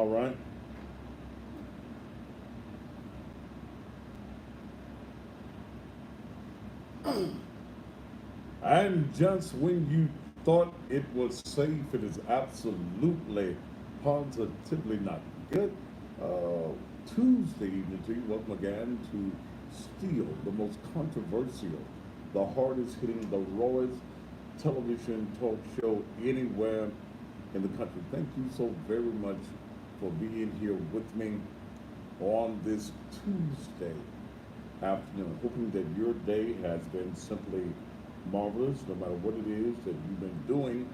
All right. And just when you thought it was safe, it is absolutely, positively not good. Uh, Tuesday evening to you. Welcome again to Steel, the most controversial, the hardest hitting, the rawest television talk show anywhere in the country. Thank you so very much for being here with me on this Tuesday afternoon. Hoping that your day has been simply marvelous, no matter what it is that you've been doing,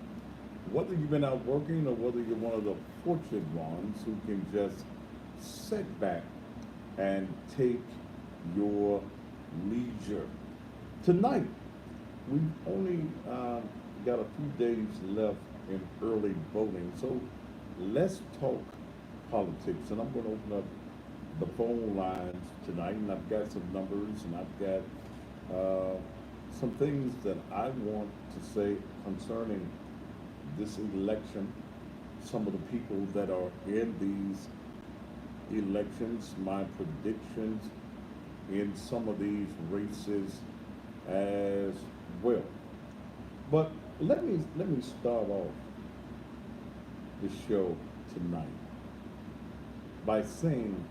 whether you've been out working or whether you're one of the fortunate ones who can just sit back and take your leisure. Tonight, we've only got a few days left in early voting, so let's talk politics. And I'm going to open up the phone lines tonight, and I've got some numbers, and I've got some things that I want to say concerning this election, some of the people that are in these elections, my predictions in some of these races as well. But let me start off the show tonight by saying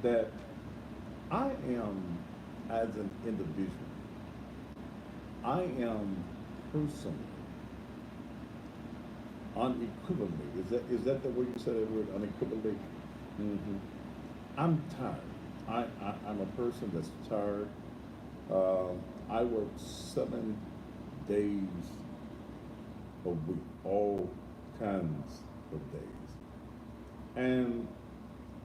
that I am, as an individual, I am personally, unequivocally, is that the way you said that word, unequivocally? hmm I'm tired. I'm a person that's tired. Uh, I work 7 days a week, all kinds of days. And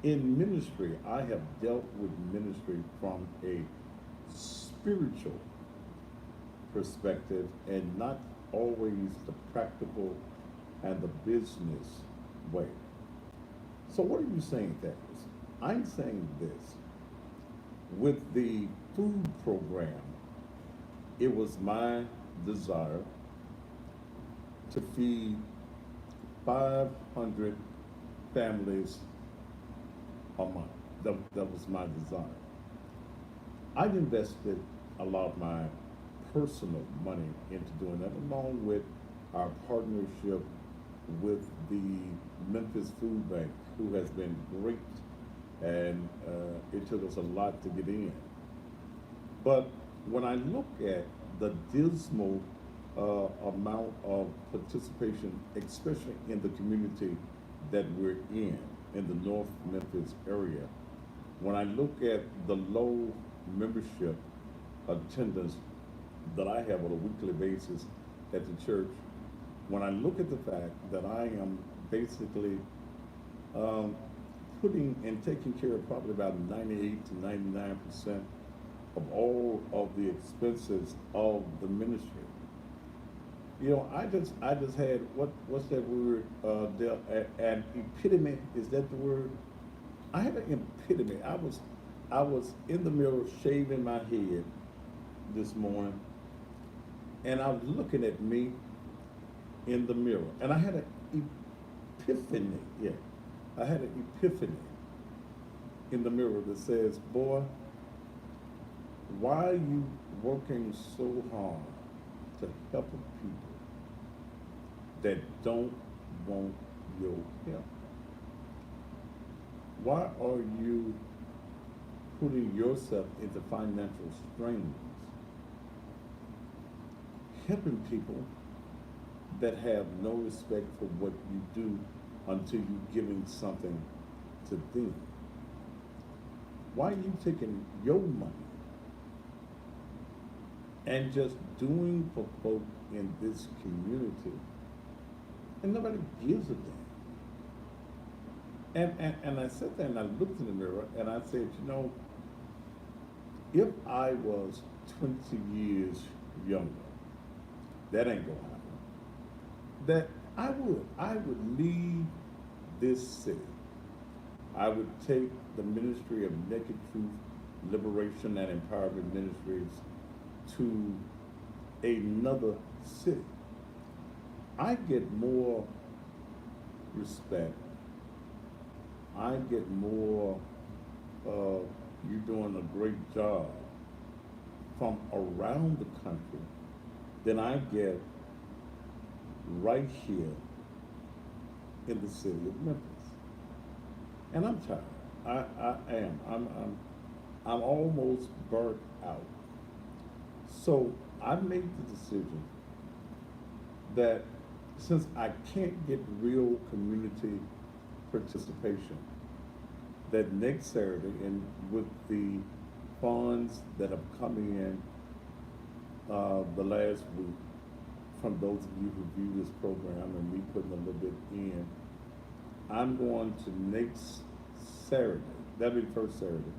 in ministry, I have dealt with ministry from a spiritual perspective and not always the practical and the business way. So, what are you saying, Thaddeus? I'm saying this: with the food program, it was my desire to feed 500 families a month. That was my desire. I've invested a lot of my personal money into doing that, along with our partnership with the Memphis Food Bank, who has been great, and it took us a lot to get in. But when I look at the dismal amount of participation, especially in the community that we're in the North Memphis area, when I look at the low membership attendance that I have on a weekly basis at the church, when I look at the fact that I am basically um, putting and taking care of probably about 98 to 99% of all of the expenses of the ministry. I just had what's that word? An epitome. Is that the word? I had an epitome. I was in the mirror shaving my head this morning, and I was looking at me in the mirror, and I had an epiphany. Yeah, I had an epiphany in the mirror that says, "Boy, why are you working so hard to help people that don't want your help? Why are you putting yourself into financial strains, helping people that have no respect for what you do until you're giving something to them? Why are you taking your money and just doing for folk in this community and nobody gives a damn?" And I sat there and I looked in the mirror and I said, if I was 20 years younger, that ain't gonna happen. That I would leave this city. I would take the ministry of Naked Truth, Liberation, and Empowerment Ministries to another city. I get more respect, I get more, uh, you're doing a great job from around the country than I get right here in the city of Memphis. And I'm tired. I am. I'm almost burnt out. So I made the decision that since I can't get real community participation, that next Saturday, and with the funds that have come in the last week, from those of you who view this program and me putting a little bit in, I'm going to next Saturday, that'll be the first Saturday,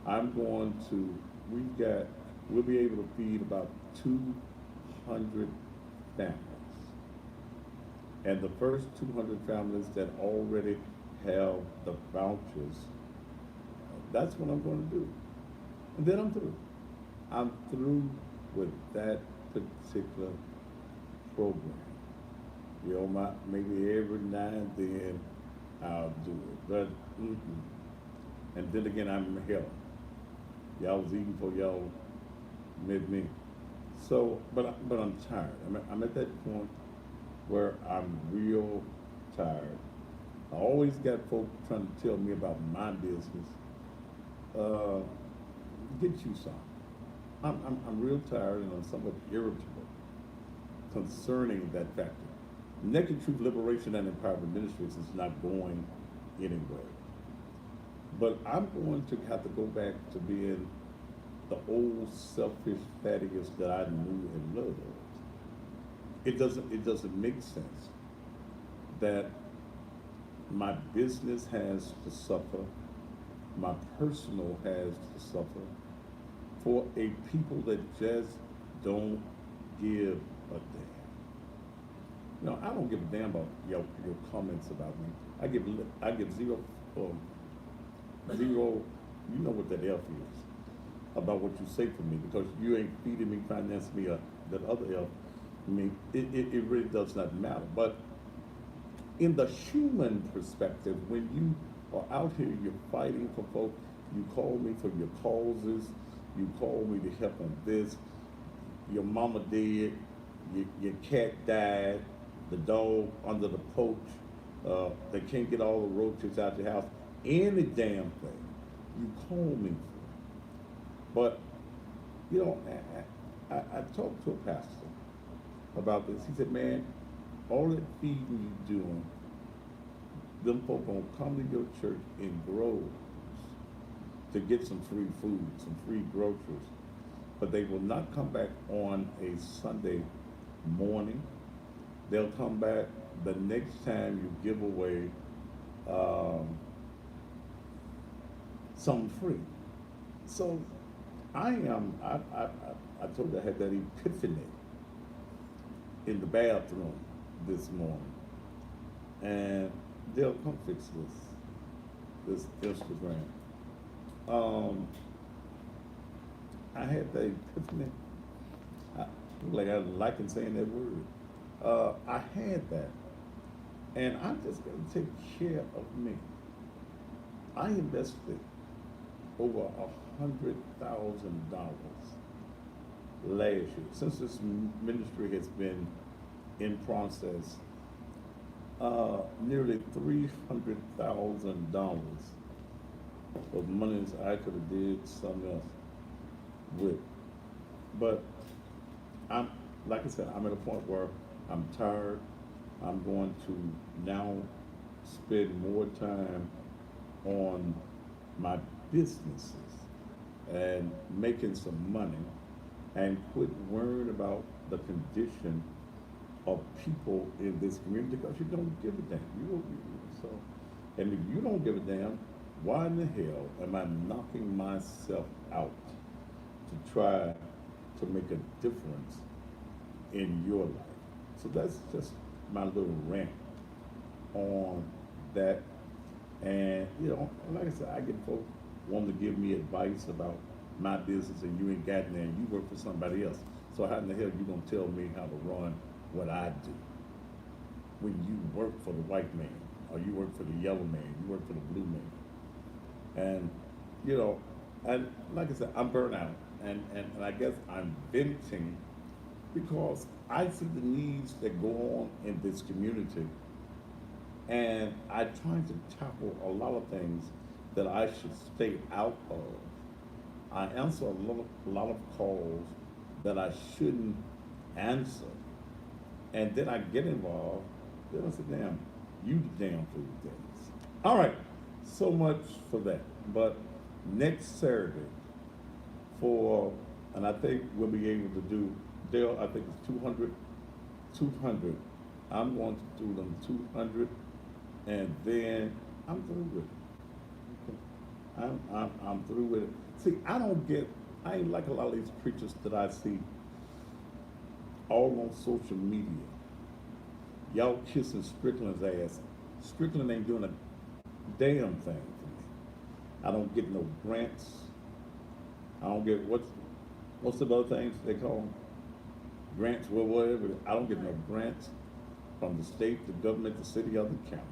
I'm going to, we've got, we'll be able to feed about 200 families. And the first 200 families that already have the vouchers, that's what I'm going to do. And then I'm through. I'm through with that particular program. You know, maybe every now and then I'll do it. But, and then again, I'm hell. Y'all was eating for y'all met me. So, but I'm tired. I'm at that point where I'm real tired. I always got folk trying to tell me about my business. Uh, get you some. I'm real tired and I'm somewhat irritable concerning that factor. Naked Truth Liberation and Empowerment Ministries is not going anywhere. But I'm going to have to go back to being the old selfish Thaddeus that I knew and loved. It doesn't make sense that my business has to suffer, my personal has to suffer for a people that just don't give a damn. No, I don't give a damn about your comments about me. I give zero. You know what that F is about what you say for me because you ain't feeding me, financing me, that other F. I mean, it really does not matter. But in the human perspective, when you are out here, you're fighting for folks. You call me for your causes. You call me to help on this. Your mama dead. Your cat died. The dog under the porch. They can't get all the roaches out your house. Any damn thing you call me for. But, you know, I talked to a pastor about this. He said, man, all that feeding you doing, them folk gonna come to your church in groves to get some free food, some free groceries, but they will not come back on a Sunday morning. They'll come back the next time you give away something free. So I told you I had that epiphany in the bathroom this morning. And they'll come fix this Instagram. I had that epiphany. Like I like saying that word. I had that. And I'm just gonna take care of me. I invested over $100,000 last year. Since this ministry has been in process, nearly $300,000 of monies I could have did something else with. But I'm, like I said, I'm at a point where I'm tired. I'm going to now spend more time on my businesses and making some money and quit worrying about the condition of people in this community because you don't give a damn. So, and if you don't give a damn, why in the hell am I knocking myself out to try to make a difference in your life? So that's just my little rant on that. And you know, like I said, I get folks wanting to give me advice about my business, and you ain't gotten there, and you work for somebody else. So how in the hell you gonna tell me how to run what I do when you work for the white man? or you work for the yellow man, you work for the blue man. And, you know, and like I said, I'm burnt out. And I guess I'm venting because I see the needs that go on in this community. And I try to tackle a lot of things that I should stay out of. I answer a lot of calls that I shouldn't answer. And then I get involved. Then I say, damn, you the damn fool things. All right, so much for that. But next Saturday for, and I think we'll be able to do, Dale, I think it's 200, 200. I'm going to do them 200, and then I'm through with it. Okay. I'm through with it. See, I ain't like a lot of these preachers that I see all on social media. Y'all kissing Strickland's ass. Strickland ain't doing a damn thing for me. I don't get no grants. I don't get what's the other things they call them? Grants, well, whatever. I don't get no grants from the state, the government, the city, or the county.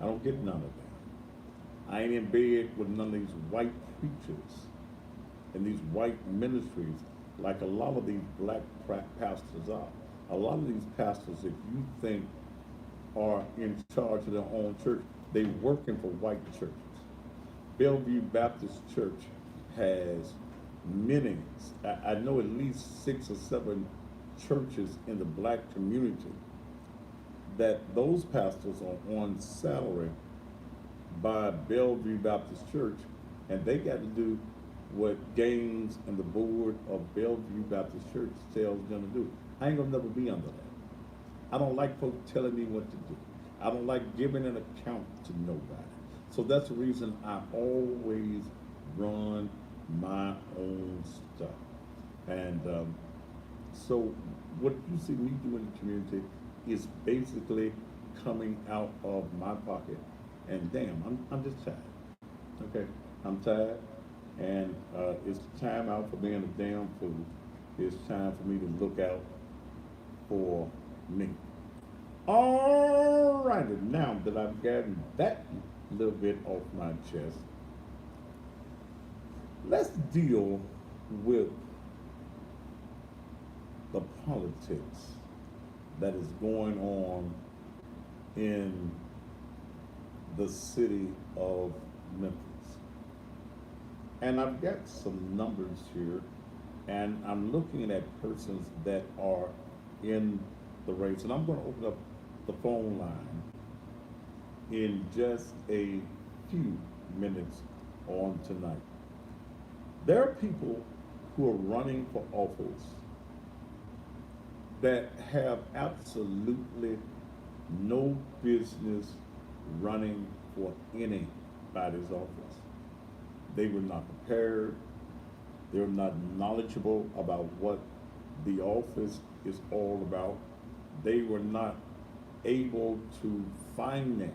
I don't get none of that. I ain't in bed with none of these white preachers and these white ministries like a lot of these black pastors are. A lot of these pastors, if you think are in charge of their own church, they working for white churches. Bellevue Baptist Church has many, I know at least 6 or 7 churches in the black community that those pastors are on salary by Bellevue Baptist Church, and they got to do what Gaines and the board of Bellevue Baptist Church tells them to do. I ain't gonna never be under that. I don't like folks telling me what to do. I don't like giving an account to nobody. So that's the reason I always run my own stuff. And so what you see me do in the community is basically coming out of my pocket. And damn, I'm just tired. Okay, I'm tired. And it's time out for being a damn fool. It's time for me to look out for me. All righty, now that I've gotten that little bit off my chest, let's deal with the politics that is going on in the city of Memphis. And I've got some numbers here, and I'm looking at persons that are in the race. And I'm going to open up the phone line in just a few minutes on tonight. There are people who are running for office that have absolutely no business running for anybody's office. They were not prepared. They're not knowledgeable about what the office is all about. They were not able to finance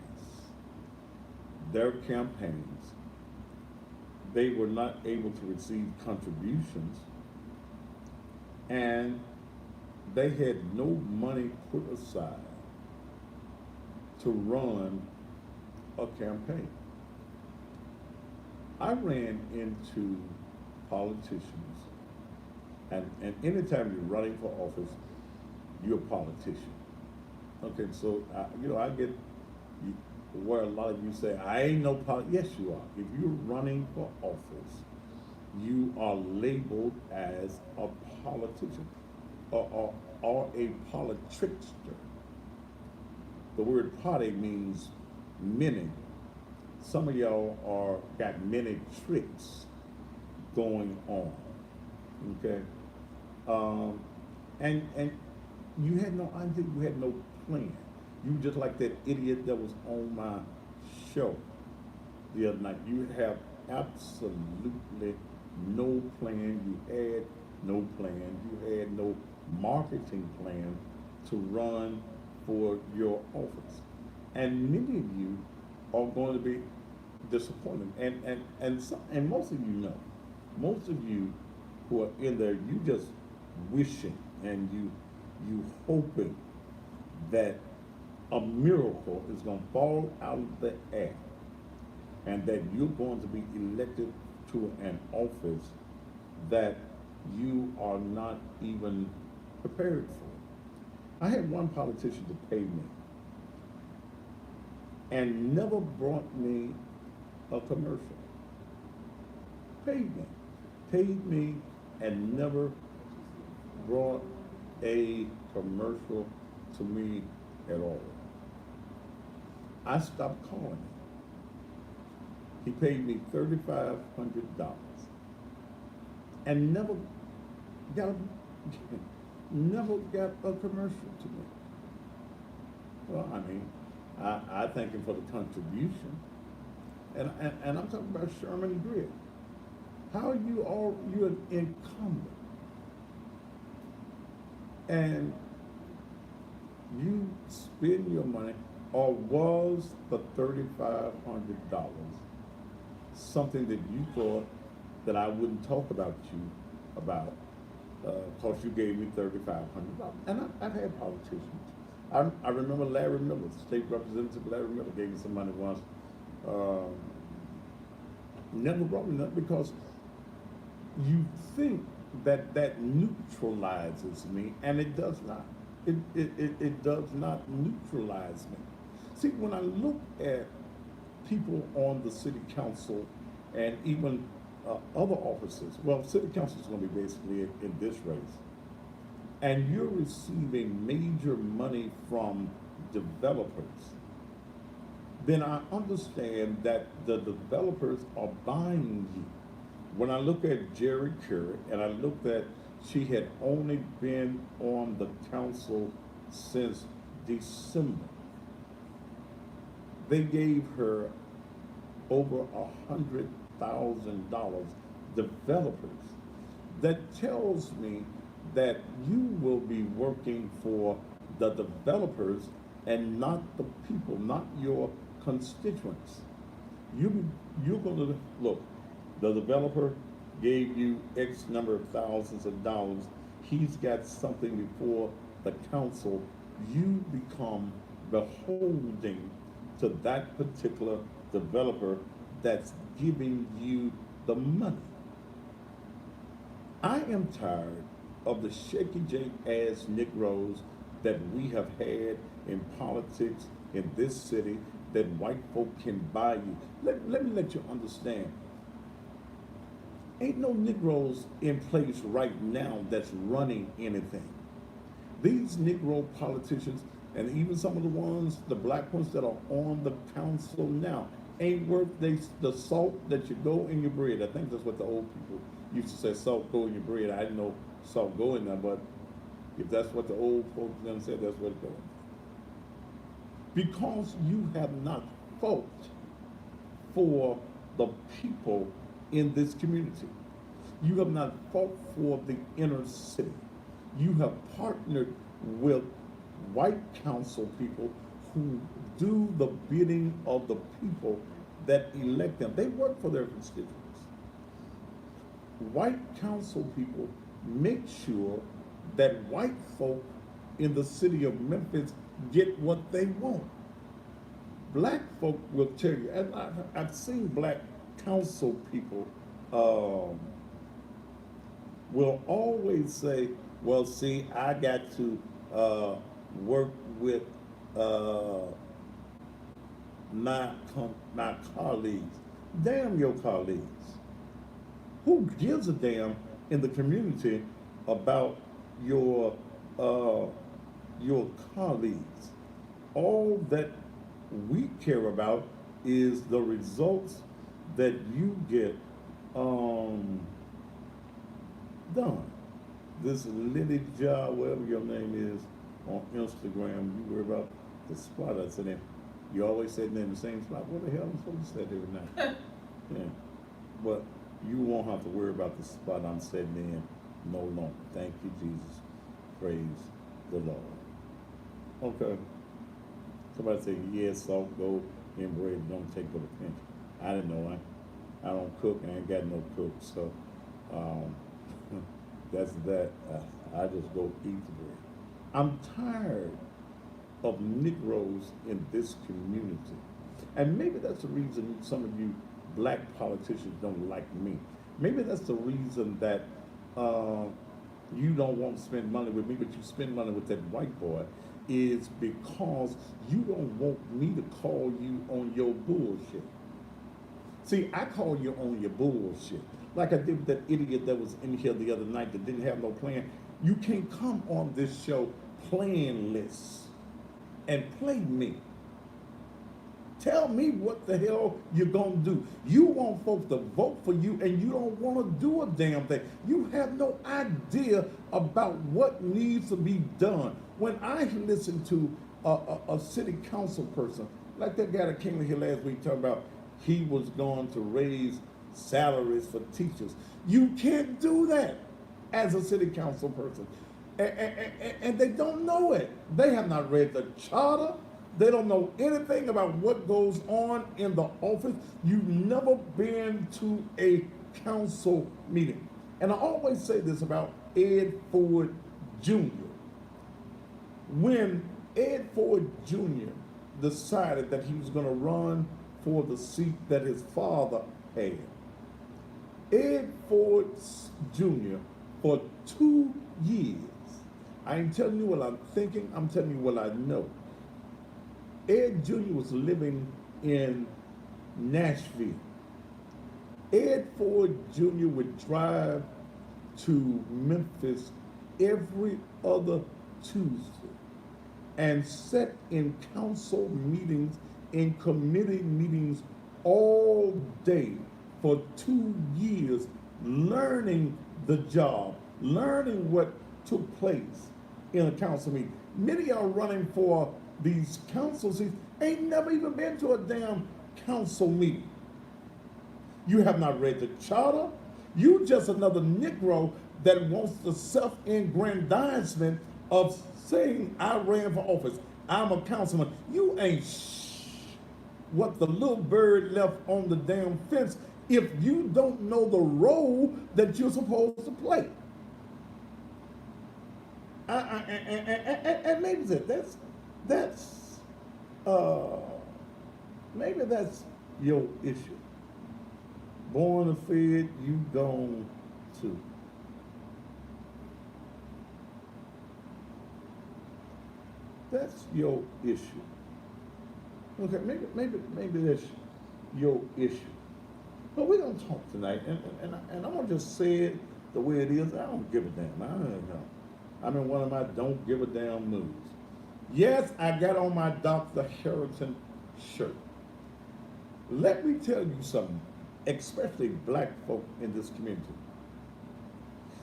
their campaigns. They were not able to receive contributions, and they had no money put aside to run a campaign. I ran into politicians, and anytime you're running for office, you're a politician. Okay, so I get where a lot of you say, I ain't no Yes, you are. If you're running for office, you are labeled as a politician or a politrickster. The word party means many. Some of y'all got many tricks going on. Okay, and you had no idea, you had no plan. You were just like that idiot that was on my show the other night. You have absolutely no plan. You had no plan. You had no marketing plan to run for your office. And many of you are going to be disappointed. And most of you know, most of you who are in there, you just wishing and you hoping that a miracle is going to fall out of the air and that you're going to be elected to an office that you are not even prepared for. I had one politician to pay me and never brought me a commercial. Paid me. Paid me and never brought a commercial to me at all. I stopped calling him. He paid me $3,500 and got never got a commercial to me. Well, I mean, I thank him for the contribution, and I'm talking about Sherman Grid. How are you're an incumbent, and you spend your money, or was the $3,500 something that you thought that I wouldn't talk about you about because you gave me $3,500? And I've had politicians. I remember Larry Miller, State Representative Larry Miller, gave me some money once. Um, Never brought me nothing because you think that that neutralizes me, and it does not. It does not neutralize me. See, when I look at people on the city council and even other offices, well, city council is going to be basically in this race, and you're receiving major money from developers, then I understand that the developers are buying you. When I look at Jerry Curry, and I looked at, she had only been on the council since December. They gave her over $100,000, developers. That tells me that you will be working for the developers and not the people, not your constituents. You're going to look. The developer gave you X number of thousands of dollars. He's got something before the council. You become beholden to that particular developer that's giving you the money. I am tired of the shaky Jake ass Negroes that we have had in politics in this city that white folk can buy you. Let me let you understand. Ain't no Negroes in place right now that's running anything. These Negro politicians, and even some of the ones, the black ones that are on the council now, ain't worth the salt that you go in your bread. I think that's what the old people used to say, salt go in your bread. I didn't know salt go in there, but if that's what the old folks then said, that's what it goes. Because you have not fought for the people in this community. You have not fought for the inner city. You have partnered with white council people who do the bidding of the people that elect them. They work for their constituents. White council people make sure that white folk in the city of Memphis get what they want. Black folk will tell you, and I've seen black council people will always say, well, see, I got to work with my colleagues. Damn your colleagues. Who gives a damn in the community about your colleagues? All that we care about is the results that you get done. This Lily Ja, whatever your name is, on Instagram, you worry about the spot I sit in. You always sitting in the same spot. What the hell am I supposed to sit every night? Yeah. But you won't have to worry about the spot I'm sitting in no longer. Thank you, Jesus. Praise the Lord. Okay. Somebody say, yes, salt, go in bread, don't take but a pinch. I didn't know. I don't cook, and I ain't got no cook, so that's that. I just go eat the bread. I'm tired of Negroes in this community. And maybe that's the reason some of you black politicians don't like me. Maybe that's the reason that uh, you don't want to spend money with me, but you spend money with that white boy, is because you don't want me to call you on your bullshit. See, I call you on your bullshit. Like I did with that idiot that was in here the other night that didn't have no plan. You can't come on this show planless and play me. Tell me what the hell you're gonna do. You want folks to vote for you and you don't wanna do a damn thing. You have no idea about what needs to be done. When I listen to a city council person, like that guy that came in here last week talking about he was going to raise salaries for teachers. You can't do that as a city council person. And they don't know it. They have not read the charter. They don't know anything about what goes on in the office. You've never been to a council meeting. And I always say this about Ed Ford Jr. When Ed Ford Jr. decided that he was going to run for the seat that his father had, Ed Ford Jr. for 2 years, I ain't telling you what I'm thinking, I'm telling you what I know. Ed Jr. was living in Nashville. Ed Ford Jr. would drive to Memphis every other Tuesday and sit in council meetings, in committee meetings all day for 2 years, learning the job, learning what took place in a council meeting. Many are running for these council seats, ain't never even been to a damn council meeting. You have not read the charter. You just another Negro that wants the self-aggrandizement of saying, I ran for office, I'm a councilman. You ain't what the little bird left on the damn fence if you don't know the role that you're supposed to play. And maybe that's maybe that's your issue. Born and fed, you gone too. That's your issue. Okay, maybe that's your issue. But we're gonna talk tonight, and I'm gonna just say it the way it is. I don't give a damn. I don't know. I'm in one of my don't give a damn moods. Yes, I got on my Dr. Harrington shirt. Let me tell you something, especially black folk in this community.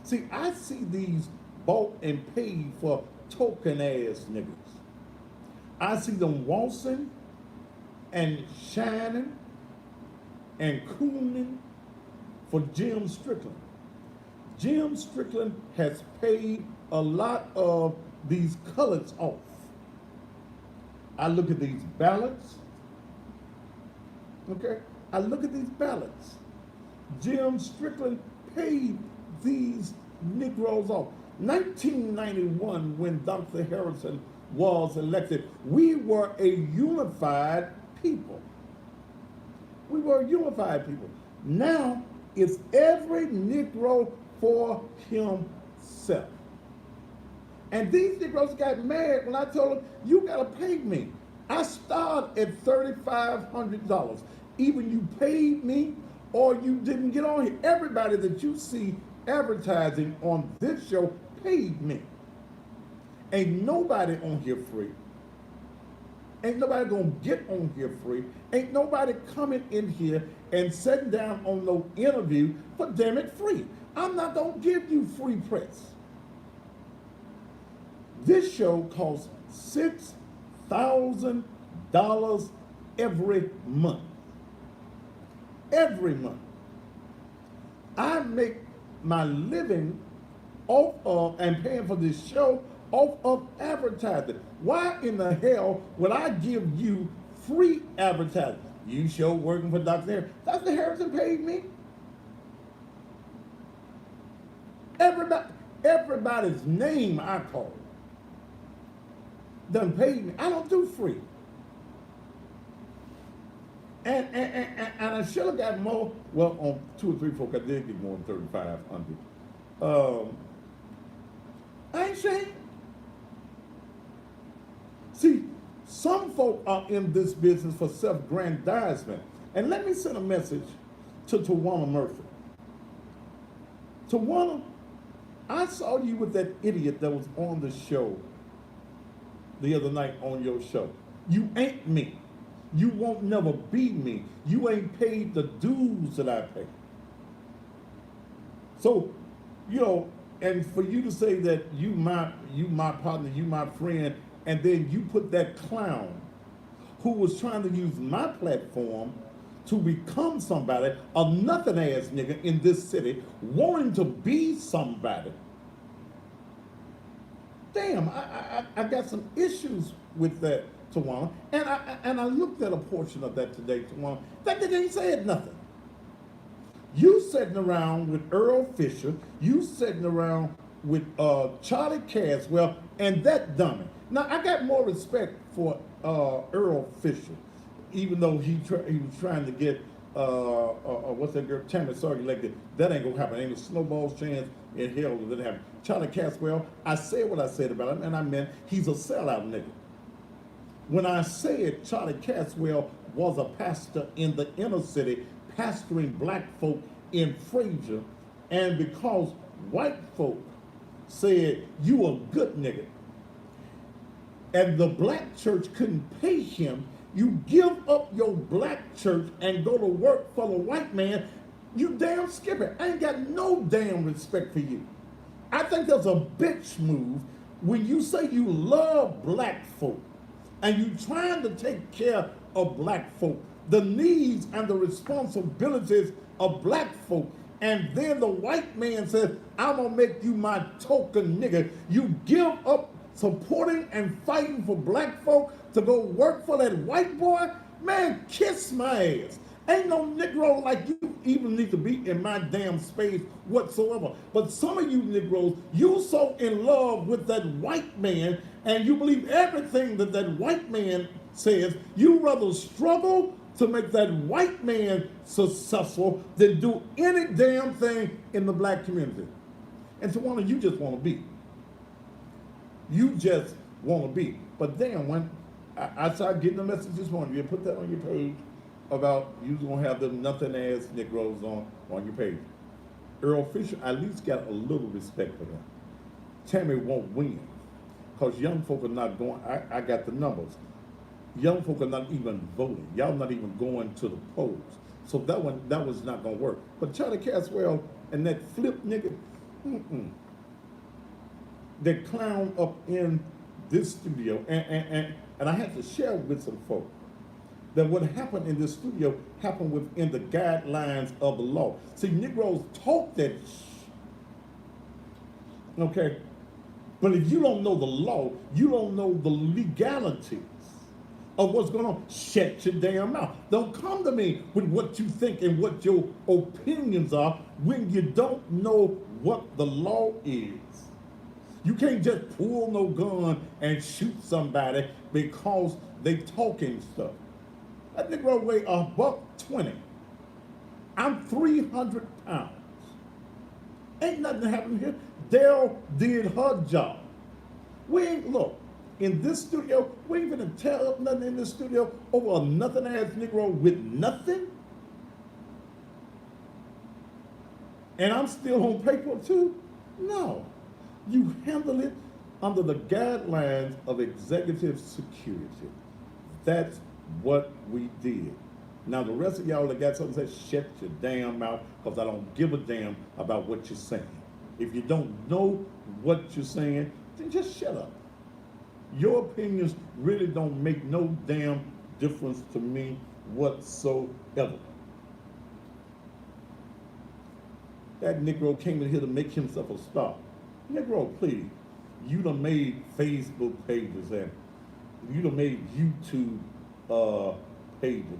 See, I see these bought and paid for token ass niggas. I see them waltzing and shining and cooning for Jim Strickland. Jim Strickland has paid a lot of these colors off. I look at these ballots, okay? I look at these ballots. Jim Strickland paid these Negroes off. 1991, when Dr. Harrison was elected, we were a unified people. We were a unified people. Now, it's every Negro for himself. And these Negroes got mad when I told them, you gotta pay me. I started at $3,500. Either you paid me or you didn't get on here. Everybody that you see advertising on this show paid me. Ain't nobody on here free. Ain't nobody gonna get on here free. Ain't nobody coming in here and sitting down on no interview for damn it free. I'm not gonna give you free press. This show costs $6,000 every month. Every month. I make my living off of and paying for this show off of advertising. Why in the hell would I give you free advertising? You show working for Dr. Harrison. Dr. Harrison paid me. Everybody's name I call. done paid me. I don't do free. And I should have got more. Well, on 2 or 3 folk, I did get more than 3,500. I ain't saying. See, some folk are in this business for self-grandizement. And let me send a message to Tawana Murphy. Tawana, I saw you with that idiot that was on the show the other night on your show. You ain't me. You won't never be me. You ain't paid the dues that I pay. So, and for you to say that you my partner, you my friend, and then you put that clown who was trying to use my platform to become somebody, a nothing ass nigga in this city, wanting to be somebody. Damn, I got some issues with that, Tawana. And I looked at a portion of that today, Tawana. That nigga ain't said nothing. You sitting around with Earl Fisher, you sitting around with Charlie Caswell, and that dummy. Now, I got more respect for Earl Fisher, even though he was trying to get, what's that girl, Tammy Sawyer elected. That ain't gonna happen. Ain't a snowball's chance in hell that it happen. Charlie Caswell, I said what I said about him, and I meant he's a sellout nigga. When I said Charlie Caswell was a pastor in the inner city, pastoring black folk in Frazier, and because white folk said, you a good nigga, and the black church couldn't pay him, you give up your black church and go to work for the white man, you damn skipper. I ain't got no damn respect for you. I think that's a bitch move when you say you love black folk and you trying to take care of black folk, the needs and the responsibilities of black folk, and then the white man says, I'm gonna make you my token nigga. You give up supporting and fighting for black folk to go work for that white boy? Man, kiss my ass. Ain't no Negro like you even need to be in my damn space whatsoever. But some of you Negroes, you so in love with that white man and you believe everything that that white man says, you rather struggle to make that white man successful than do any damn thing in the black community. And Tawana, you just want to be. You just want to be. But damn, when I started getting a message this morning, you put that on your page about you going to have them nothing ass Negroes on your page. Earl Fisher, I at least got a little respect for them. Tammy won't win because young folk are not going. I got the numbers. Young folk are not even voting. Y'all not even going to the polls. So that was not going to work. But Charlie Caswell and that flip nigga, that clown up in this studio, and I had to share with some folk that what happened in this studio happened within the guidelines of the law. See, Negroes talk that okay? But if you don't know the law, you don't know the legalities of what's going on. Shut your damn mouth. Don't come to me with what you think and what your opinions are when you don't know what the law is. You can't just pull no gun and shoot somebody because they talking stuff. That Negro weigh $120. I'm 300 pounds. Ain't nothing happening here. Daryl did her job. We ain't, look, in this studio, we ain't gonna tear up nothing in this studio over a nothing ass Negro with nothing. And I'm still on paper too? No. You handle it under the guidelines of executive security. That's what we did. Now the rest of y'all that got something to say, shut your damn mouth, because I don't give a damn about what you're saying. If you don't know what you're saying, then just shut up. Your opinions really don't make no damn difference to me whatsoever. That Negro came in here to make himself a star. Negro, please, you done made Facebook pages and you done made YouTube pages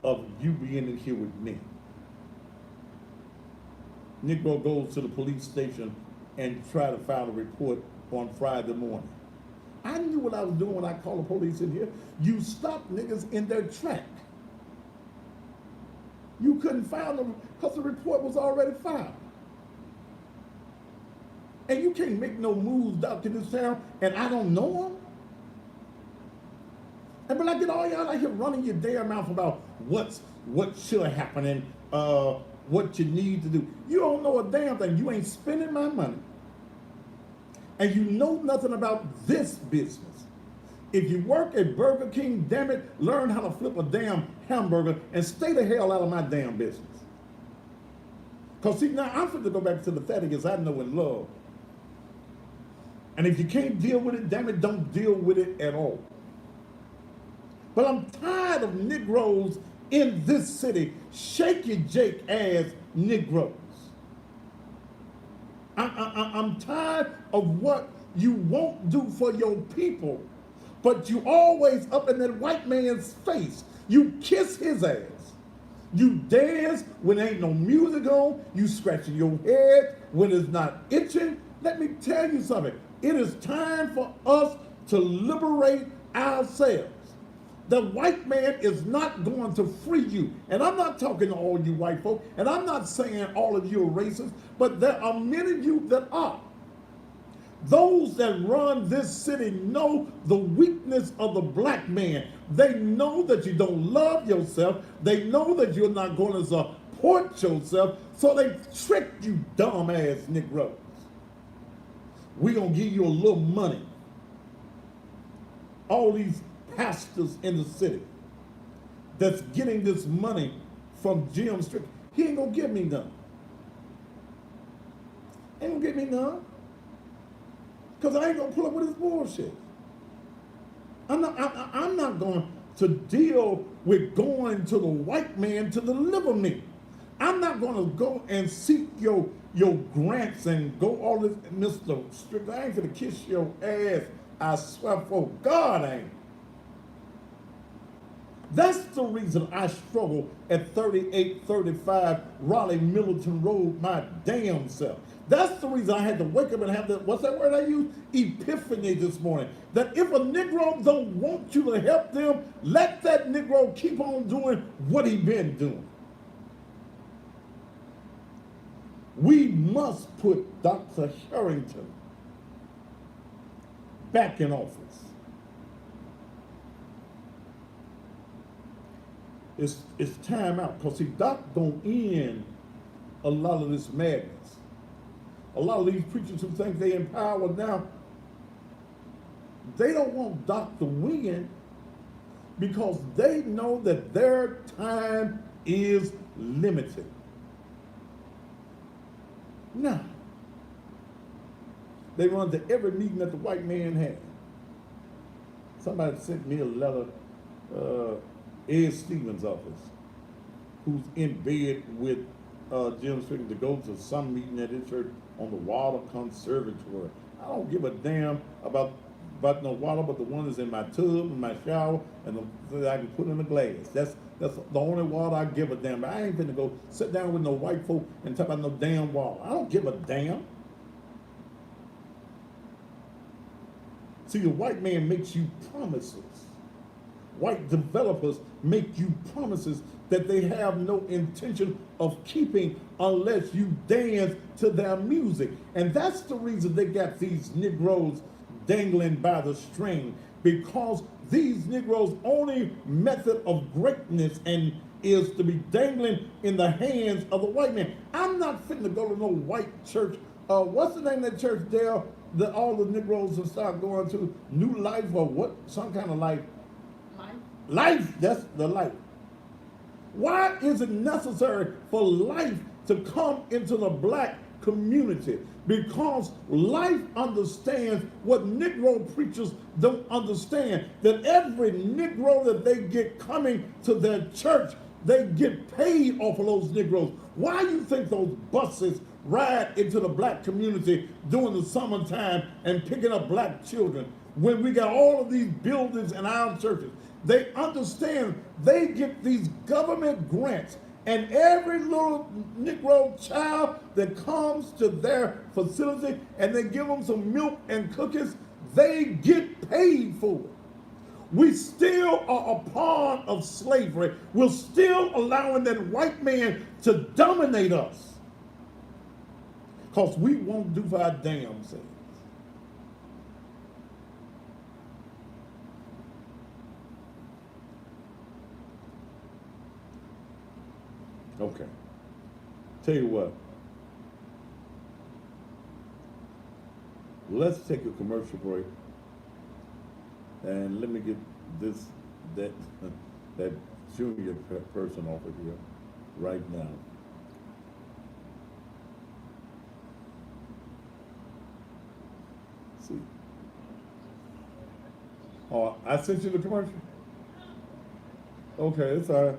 of you being in here with me. Negro goes to the police station and try to file a report on Friday morning. I knew what I was doing when I called the police in here. You stopped niggas in their track. You couldn't find them because the report was already filed. And you can't make no moves out to this town and I don't know them. And but I get all y'all out here running your damn mouth about what should happen and what you need to do. You don't know a damn thing. You ain't spending my money. And you know nothing about this business. If you work at Burger King, damn it, learn how to flip a damn hamburger and stay the hell out of my damn business. Because see, now I'm fit to go back to the fatties I know and love. And if you can't deal with it, damn it, don't deal with it at all. But I'm tired of Negroes in this city shaky Jake ass Negroes. I'm tired of what you won't do for your people, but you always up in that white man's face. You kiss his ass. You dance when there ain't no music on. You scratching your head when it's not itching. Let me tell you something. It is time for us to liberate ourselves. The white man is not going to free you. And I'm not talking to all you white folk, and I'm not saying all of you are racist, but there are many of you that are. Those that run this city know the weakness of the black man. They know that you don't love yourself. They know that you're not going to support yourself, so they trick you dumb ass Negroes. We're going to give you a little money. All these pastors in the city that's getting this money from Jim Strickland, he ain't gonna give me none. Ain't gonna give me none. Because I ain't gonna pull up with his bullshit. I'm not going to deal with going to the white man to deliver me. I'm not gonna go and seek your grants and go all this, Mr. Strickland. I ain't gonna kiss your ass. I swear for God I ain't. That's the reason I struggle at 3835 Raleigh Milton Road my damn self. That's the reason I had to wake up and have that, what's that word I used? Epiphany this morning. That if a Negro don't want you to help them, let that Negro keep on doing what he been doing. We must put Dr. Harrington back in office. It's time out, because see, Doc don't end a lot of this madness. A lot of these preachers who think they in power now, they don't want Doc to win because they know that their time is limited. Now, they run to every meeting that the white man had. Somebody sent me a letter, Ed Stevens' office, who's in bed with Jim Strickland to go to some meeting at his church on the water conservatory. I don't give a damn about no water, but the one that's in my tub, in my shower, and the that I can put in a glass. That's the only water I give a damn. But I ain't finna go sit down with no white folk and talk about no damn water. I don't give a damn. See, the white man makes you promises. White developers make you promises that they have no intention of keeping unless you dance to their music. And that's the reason they got these Negroes dangling by the string, because these Negroes' only method of greatness and is to be dangling in the hands of the white man. I'm not fitting to go to no white church. What's the name of that church there that all the Negroes will start going to? New Life or what? Some kind of life. Life, that's the life. Why is it necessary for life to come into the black community? Because life understands what Negro preachers don't understand. That every Negro that they get coming to their church, they get paid off of those Negroes. Why do you think those buses ride into the black community during the summertime and picking up black children when we got all of these buildings in our churches? They understand they get these government grants And every little Negro child that comes to their facility and they give them some milk and cookies, they get paid for it. We still are a pawn of slavery. We're still allowing that white man to dominate us because we won't do for our damn selves. Okay. Tell you what, let's take a commercial break and let me get this that that junior person off of here right now. See. Oh, I sent you the commercial. Okay, it's all right.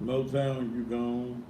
Motown, you gone.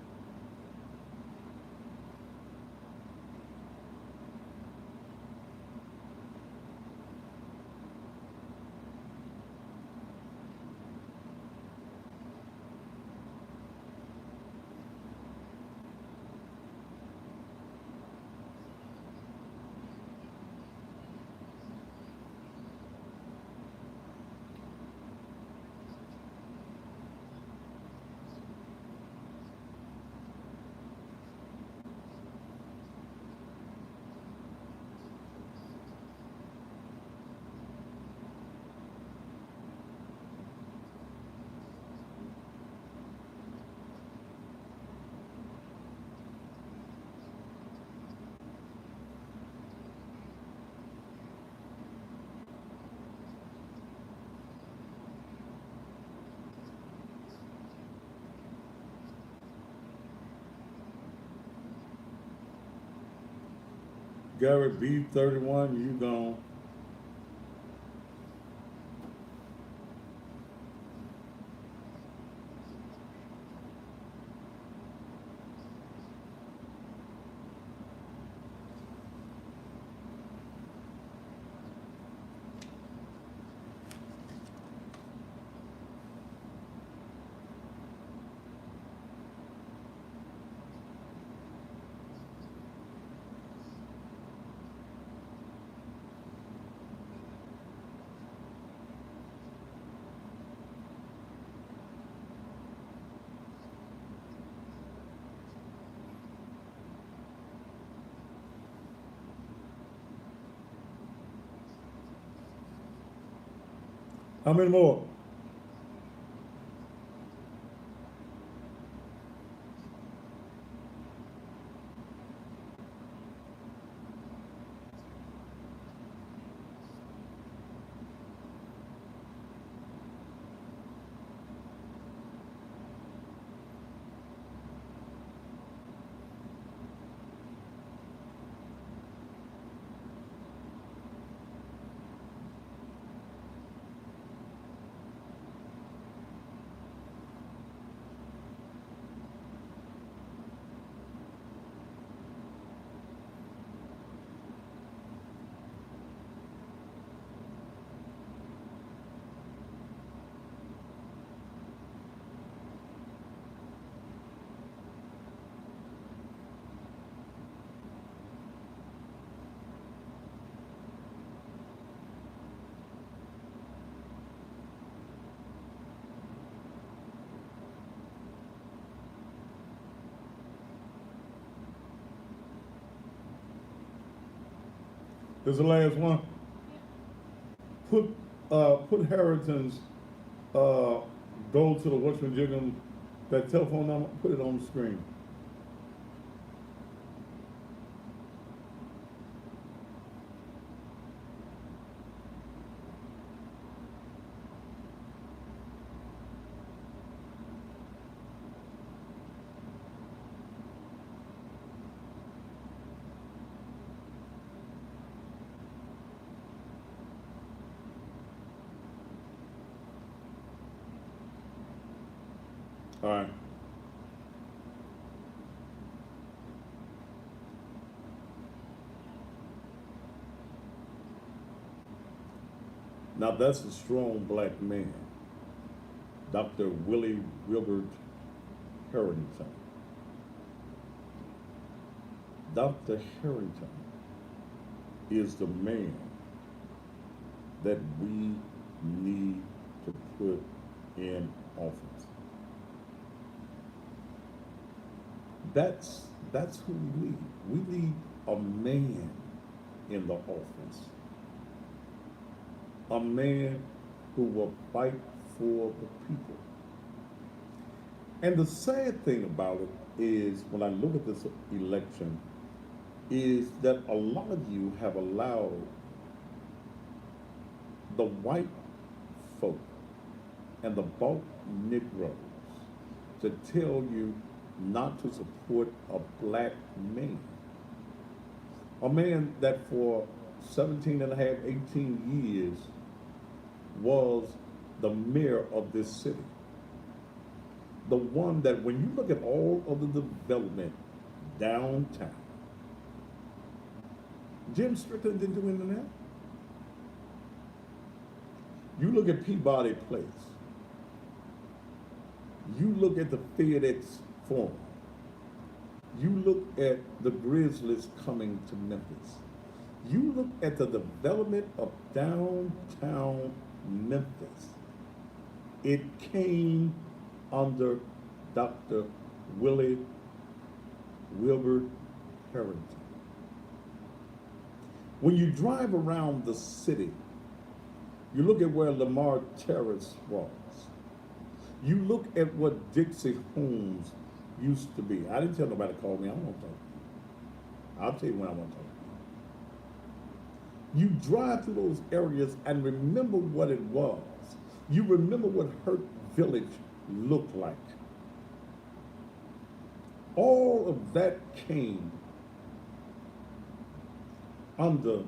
Gary B31, you gone. How many more? This is the last one. Put put Harrington's uh go to the Washington Jiggle, that telephone number, put it on the screen. All right. Now that's a strong black man, Dr. Willie Wilbert Harrington. Dr. Harrington is the man that we need to put in office. That's who we need. We need a man in the office, a man who will fight for the people. And the sad thing about it is, when I look at this election, is that a lot of you have allowed the white folk and the bulk Negroes to tell you not to support a black man. A man that for 17 and a half, 18 years was the mayor of this city. The one that, when you look at all of the development downtown, Jim Strickland didn't do anything else. You look at Peabody Place. You look at the FedEx Forum. You look at the Grizzlies coming to Memphis. You look at the development of downtown Memphis. It came under Dr. Willie Wilbert Harrington. When you drive around the city, you look at where Lamar Terrace was. You look at what Dixie Homes used to be. I didn't tell nobody to call me. I don't want to talk to you. I'll tell you when I want to talk to you. You drive through those areas and remember what it was. You remember what Hurt Village looked like. All of that came under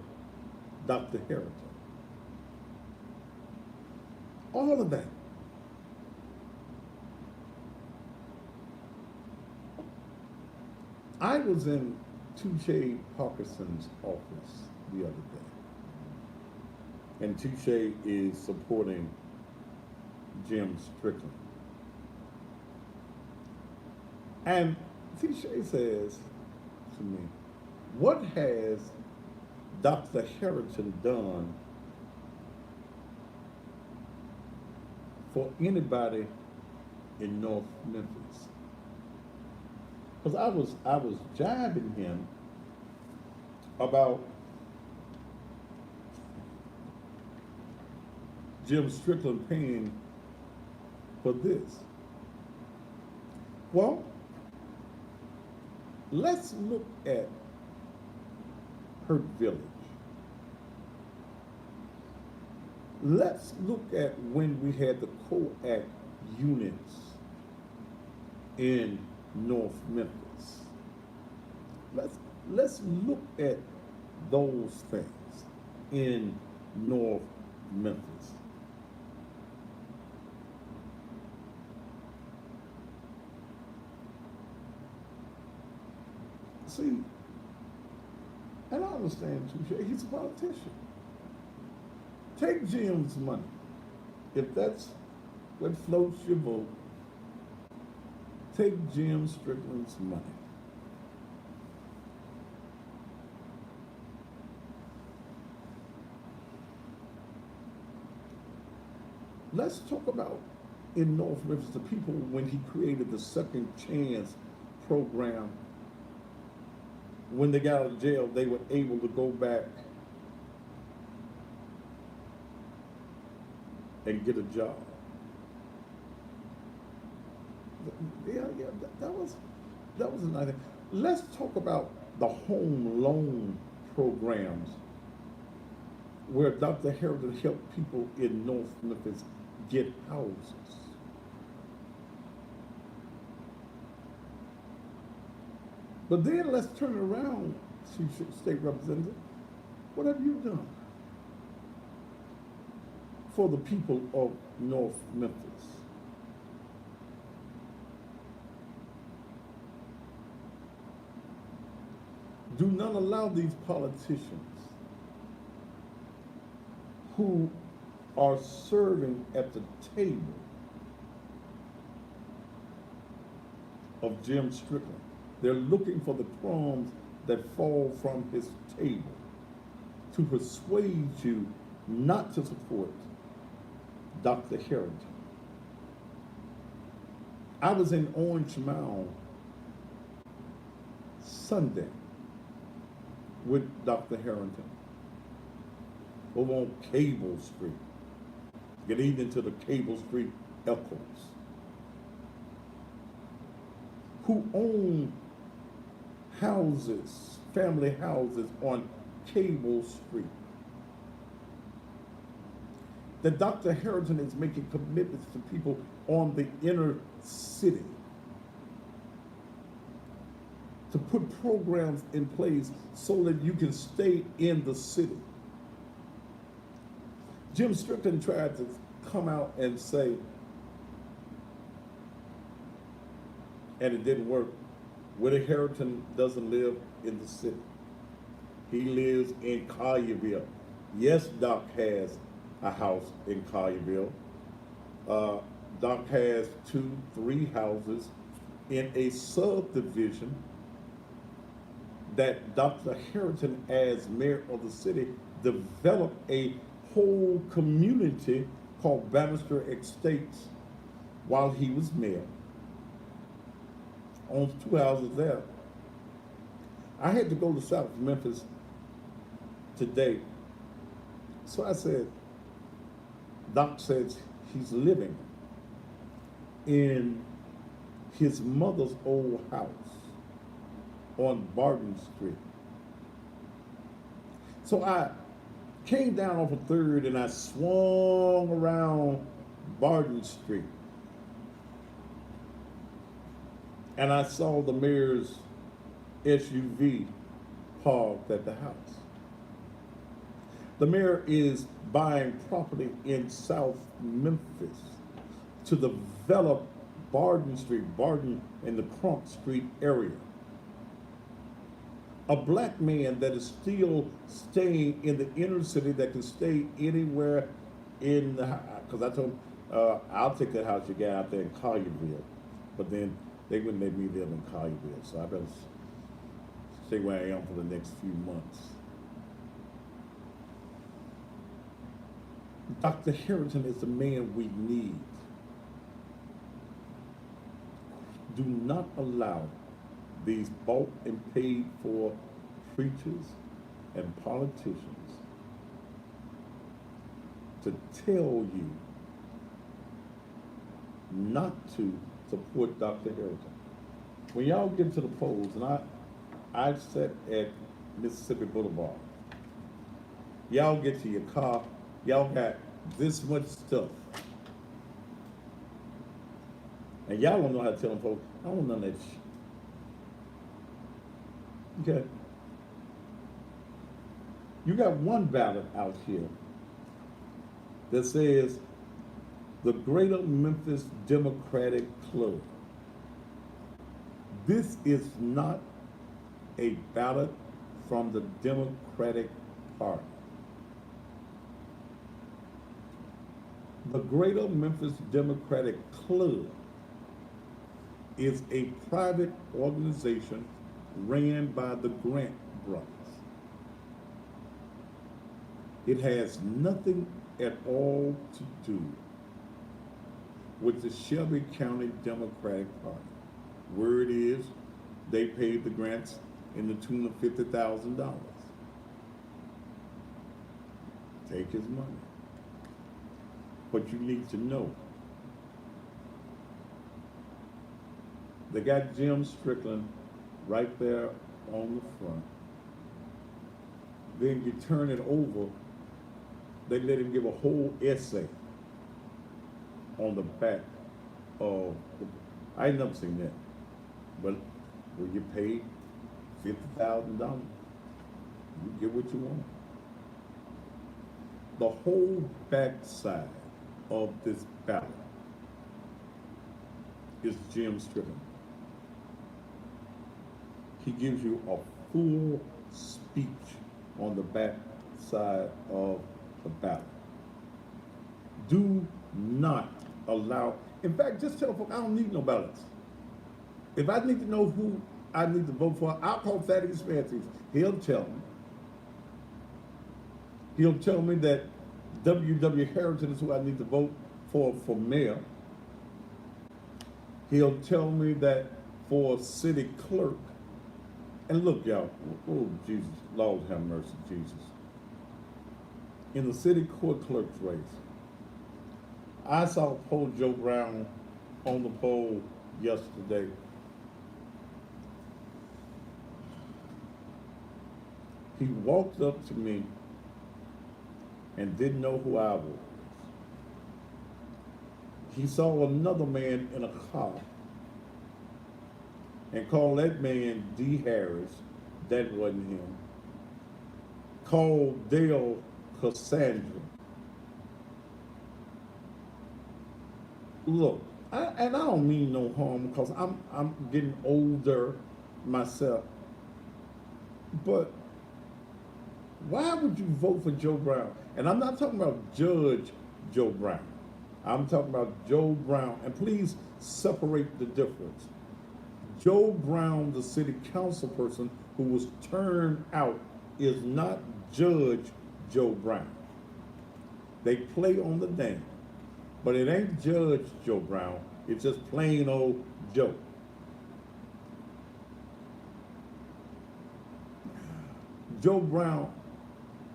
Dr. Harrington. All of that. I was in Touche Parkinson's office the other day, and Touche is supporting Jim Strickland. And Touche says to me, what has Dr. Harrington done for anybody in North Memphis? Because I was jibing him about Jim Strickland paying for this. Well, let's look at Hurt Village. Let's look at when we had the co-act units in North Memphis. Let's look at those things in North Memphis. See, and I understand Touche, he's a politician. Take Jim's money. If that's what floats your boat, take Jim Strickland's money. Let's talk about in North Memphis the people when he created the Second Chance program. When they got out of jail, they were able to go back and get a job. Yeah, that was a nice thing. Let's talk about the home loan programs where Dr. Harrington helped people in North Memphis get houses. But then let's turn it around, State Representative. What have you done for the people of North Memphis? Do not allow these politicians who are serving at the table of Jim Strickland. They're looking for the crumbs that fall from his table to persuade you not to support Dr. Harrington. I was in Orange Mound Sunday with Dr. Harrington over on Cable Street. Get evening to the Cable Street Echoes, who own houses, family houses on Cable Street. That Dr. Harrington is making commitments to people on the inner city to put programs in place so that you can stay in the city. Jim Strickland tried to come out and say, and it didn't work, Willie Harrington doesn't live in the city. He lives in Collierville. Yes, Doc has a house in Collierville. Doc has 2, 3 houses in a subdivision that Dr. Harrington, as mayor of the city, developed a whole community called Bannister Estates while he was mayor. Owns 2 houses there. I had to go to South Memphis today. So I said, Doc says he's living in his mother's old house on Barton Street. So I came down off of 3rd and I swung around Barton Street. And I saw the mayor's SUV parked at the house. The mayor is buying property in South Memphis to develop Barden Street, Barden in the Crump Street area. A black man that is still staying in the inner city that can stay anywhere in the, because I told him, I'll take that house you got out there in Collierville. But then they wouldn't let me live in Collierville, so I better stay where I am for the next few months. Dr. Harrington is the man we need. Do not allow these bought and paid for preachers and politicians to tell you not to support Dr. Harrington. When y'all get to the polls, and I sat at Mississippi Boulevard, y'all get to your car, y'all got this much stuff. And y'all don't know how to tell them folks, I don't know none of that shit. Okay. You got one ballot out here that says the Greater Memphis Democratic Club. This is not a ballot from the Democratic Party. The Greater Memphis Democratic Club is a private organization ran by the Grant brothers. It has nothing at all to do with the Shelby County Democratic Party. Word is, they paid the Grants in the tune of $50,000. Take his money. But you need to know, they got Jim Strickland right there on the front. Then you turn it over, they let him give a whole essay on the back of I ain't never seen that. But when you pay $50,000, you get what you want. The whole backside of this ballot is Jim Strickland. He gives you a full speech on the back side of the ballot. Do not allow, in fact, just tell folks I don't need no ballots. If I need to know who I need to vote for, I'll call Thaddeus Matthews. He'll tell me. He'll tell me that W.W. Harrington is who I need to vote for mayor. He'll tell me that for city clerk. And look, y'all, oh, Jesus, Lord have mercy, Jesus. In the city court clerk's race, I saw poll Joe Brown on the poll yesterday. He walked up to me and didn't know who I was. He saw another man in a car and called that man D. Harris. That wasn't him. Called Dale Cassandra. Look, and I don't mean no harm because I'm getting older myself. But why would you vote for Joe Brown? And I'm not talking about Judge Joe Brown. I'm talking about Joe Brown. And please separate the difference. Joe Brown, the city council person who was turned out, is not Judge Joe Brown. They play on the name. But it ain't Judge Joe Brown. It's just plain old Joe. Joe Brown,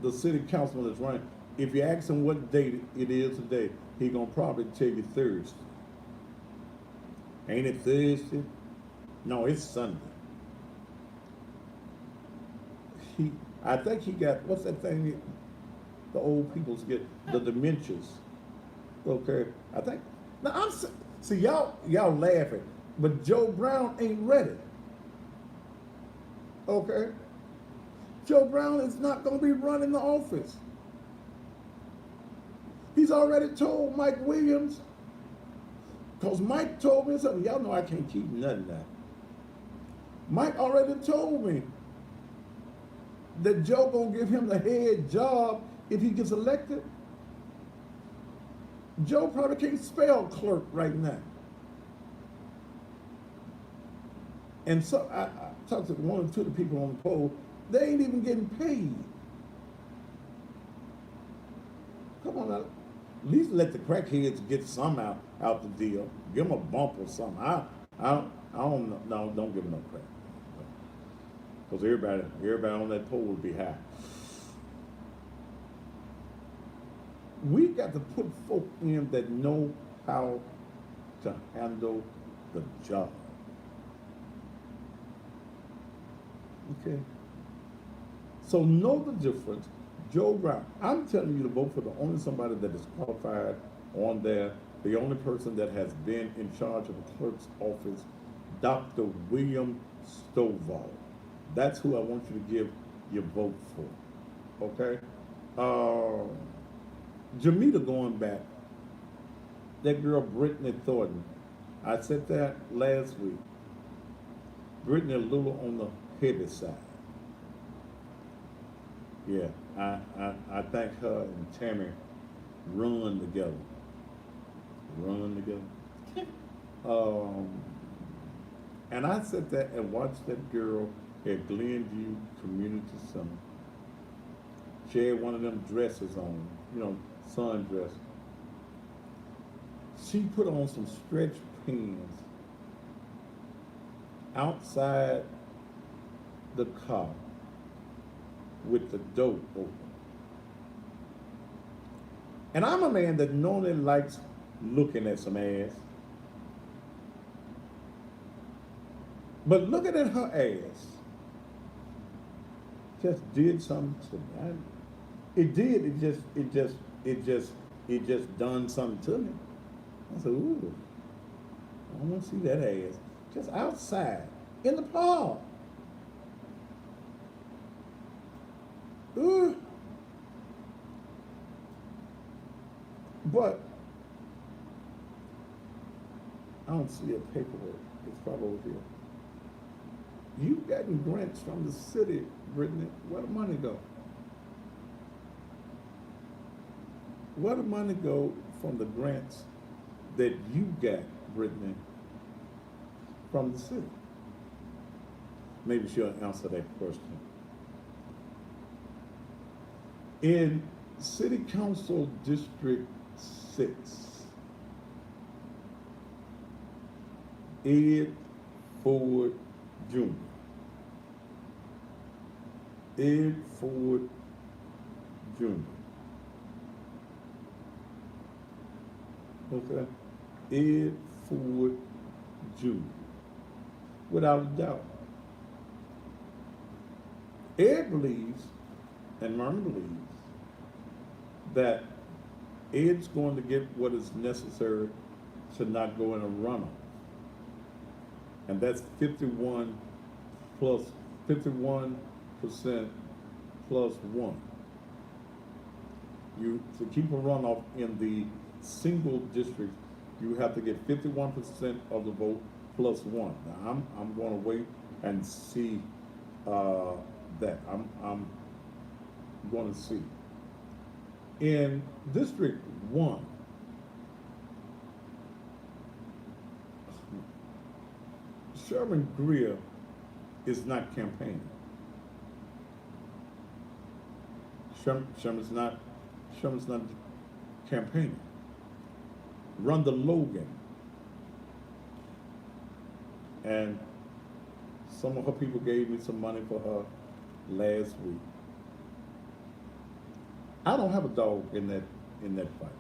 the city councilman that's running, if you ask him what date it is today, he gonna probably tell you Thursday. Ain't it Thursday? No, it's Sunday. I think he got, what's that thing the old peoples get? The dementias. Okay, I think. Now see y'all laughing, but Joe Brown ain't ready. Okay, Joe Brown is not gonna be running the office. He's already told Mike Williams, because Mike told me something. Y'all know I can't keep nothing now. Mike already told me that Joe gonna give him the head job if he gets elected. Joe probably can't spell clerk right now. And so I talked to one or two of the people on the poll. They ain't even getting paid. Come on now. At least let the crackheads get some out the deal. Give them a bump or something. I don't know. No, don't give them no crack. Because everybody on that poll would be high. We got to put folk in that know how to handle the job. Okay. So know the difference. Joe Brown, I'm telling you to vote for the only somebody that is qualified on there, the only person that has been in charge of the clerk's office, Dr. William Stovall. That's who I want you to give your vote for. Okay? Jamita going back, that girl Brittany Thornton, I said that last week. Brittany a little on the heavy side. Yeah, I think her and Tammy run together. Run together. And I sat there and watched that girl at Glenview Community Center. She had one of them dresses on, sundress. She put on some stretch pants outside the car with the door open. And I'm a man that normally likes looking at some ass. But looking at her ass just did something to me. It just done something to me. I said, ooh, I want to see that ass. Just outside, in the park. Ooh. But I don't see a paperwork. It's probably over here. You've gotten grants from the city, Brittany. Where the money go? Where the money go from the grants that you got, Brittany, from the city? Maybe she'll answer that question. In City Council District 6, Ed Ford Jr. Ed Ford Jr. Okay? Ed Ford Jr. Without a doubt. Ed believes, and Murray believes, that Ed's going to get what is necessary to not go in a runoff. And that's 51% plus 1. To keep a runoff in the single district, you have to get 51% of the vote plus 1. Now I'm going to wait and see that. I'm going to see. In District 1, Sherman Greer is not campaigning. Sherman's not campaigning. Rhonda Logan and some of her people gave me some money for her last week. I don't have a dog in that fight.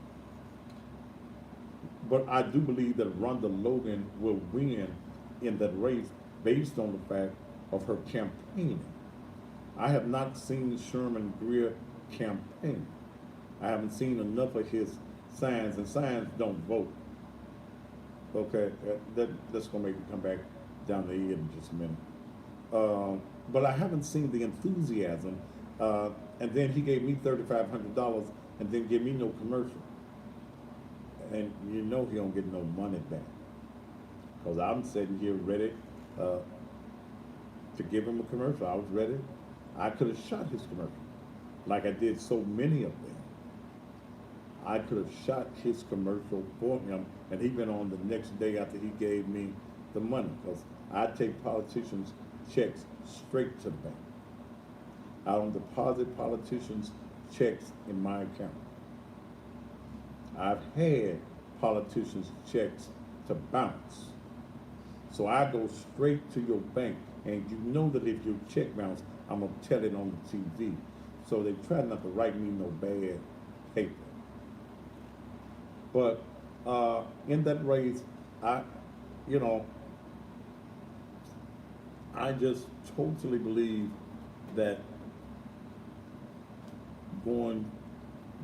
But I do believe that Rhonda Logan will win in that race based on the fact of her campaigning. I have not seen Sherman Greer campaign. I haven't seen enough of his signs, and signs don't vote. Okay, that's going to make me come back down the end in just a minute. But I haven't seen the enthusiasm. And then he gave me $3,500 and didn't give me no commercial. and you know he don't get no money back. Because I'm sitting here ready uh, to give him a commercial. I was ready. I could have shot his commercial, like I did so many of them. I could have shot his commercial for him, and he been on the next day after he gave me the money. Because I take politicians' checks straight to the bank. I don't deposit politicians' checks in my account. I've had politicians' checks to bounce. So I go straight to your bank, and you know that if your check bounce, I'm gonna tell it on the TV. So they try not to write me no bad paper. But in that race, I, you know, I just totally believe that going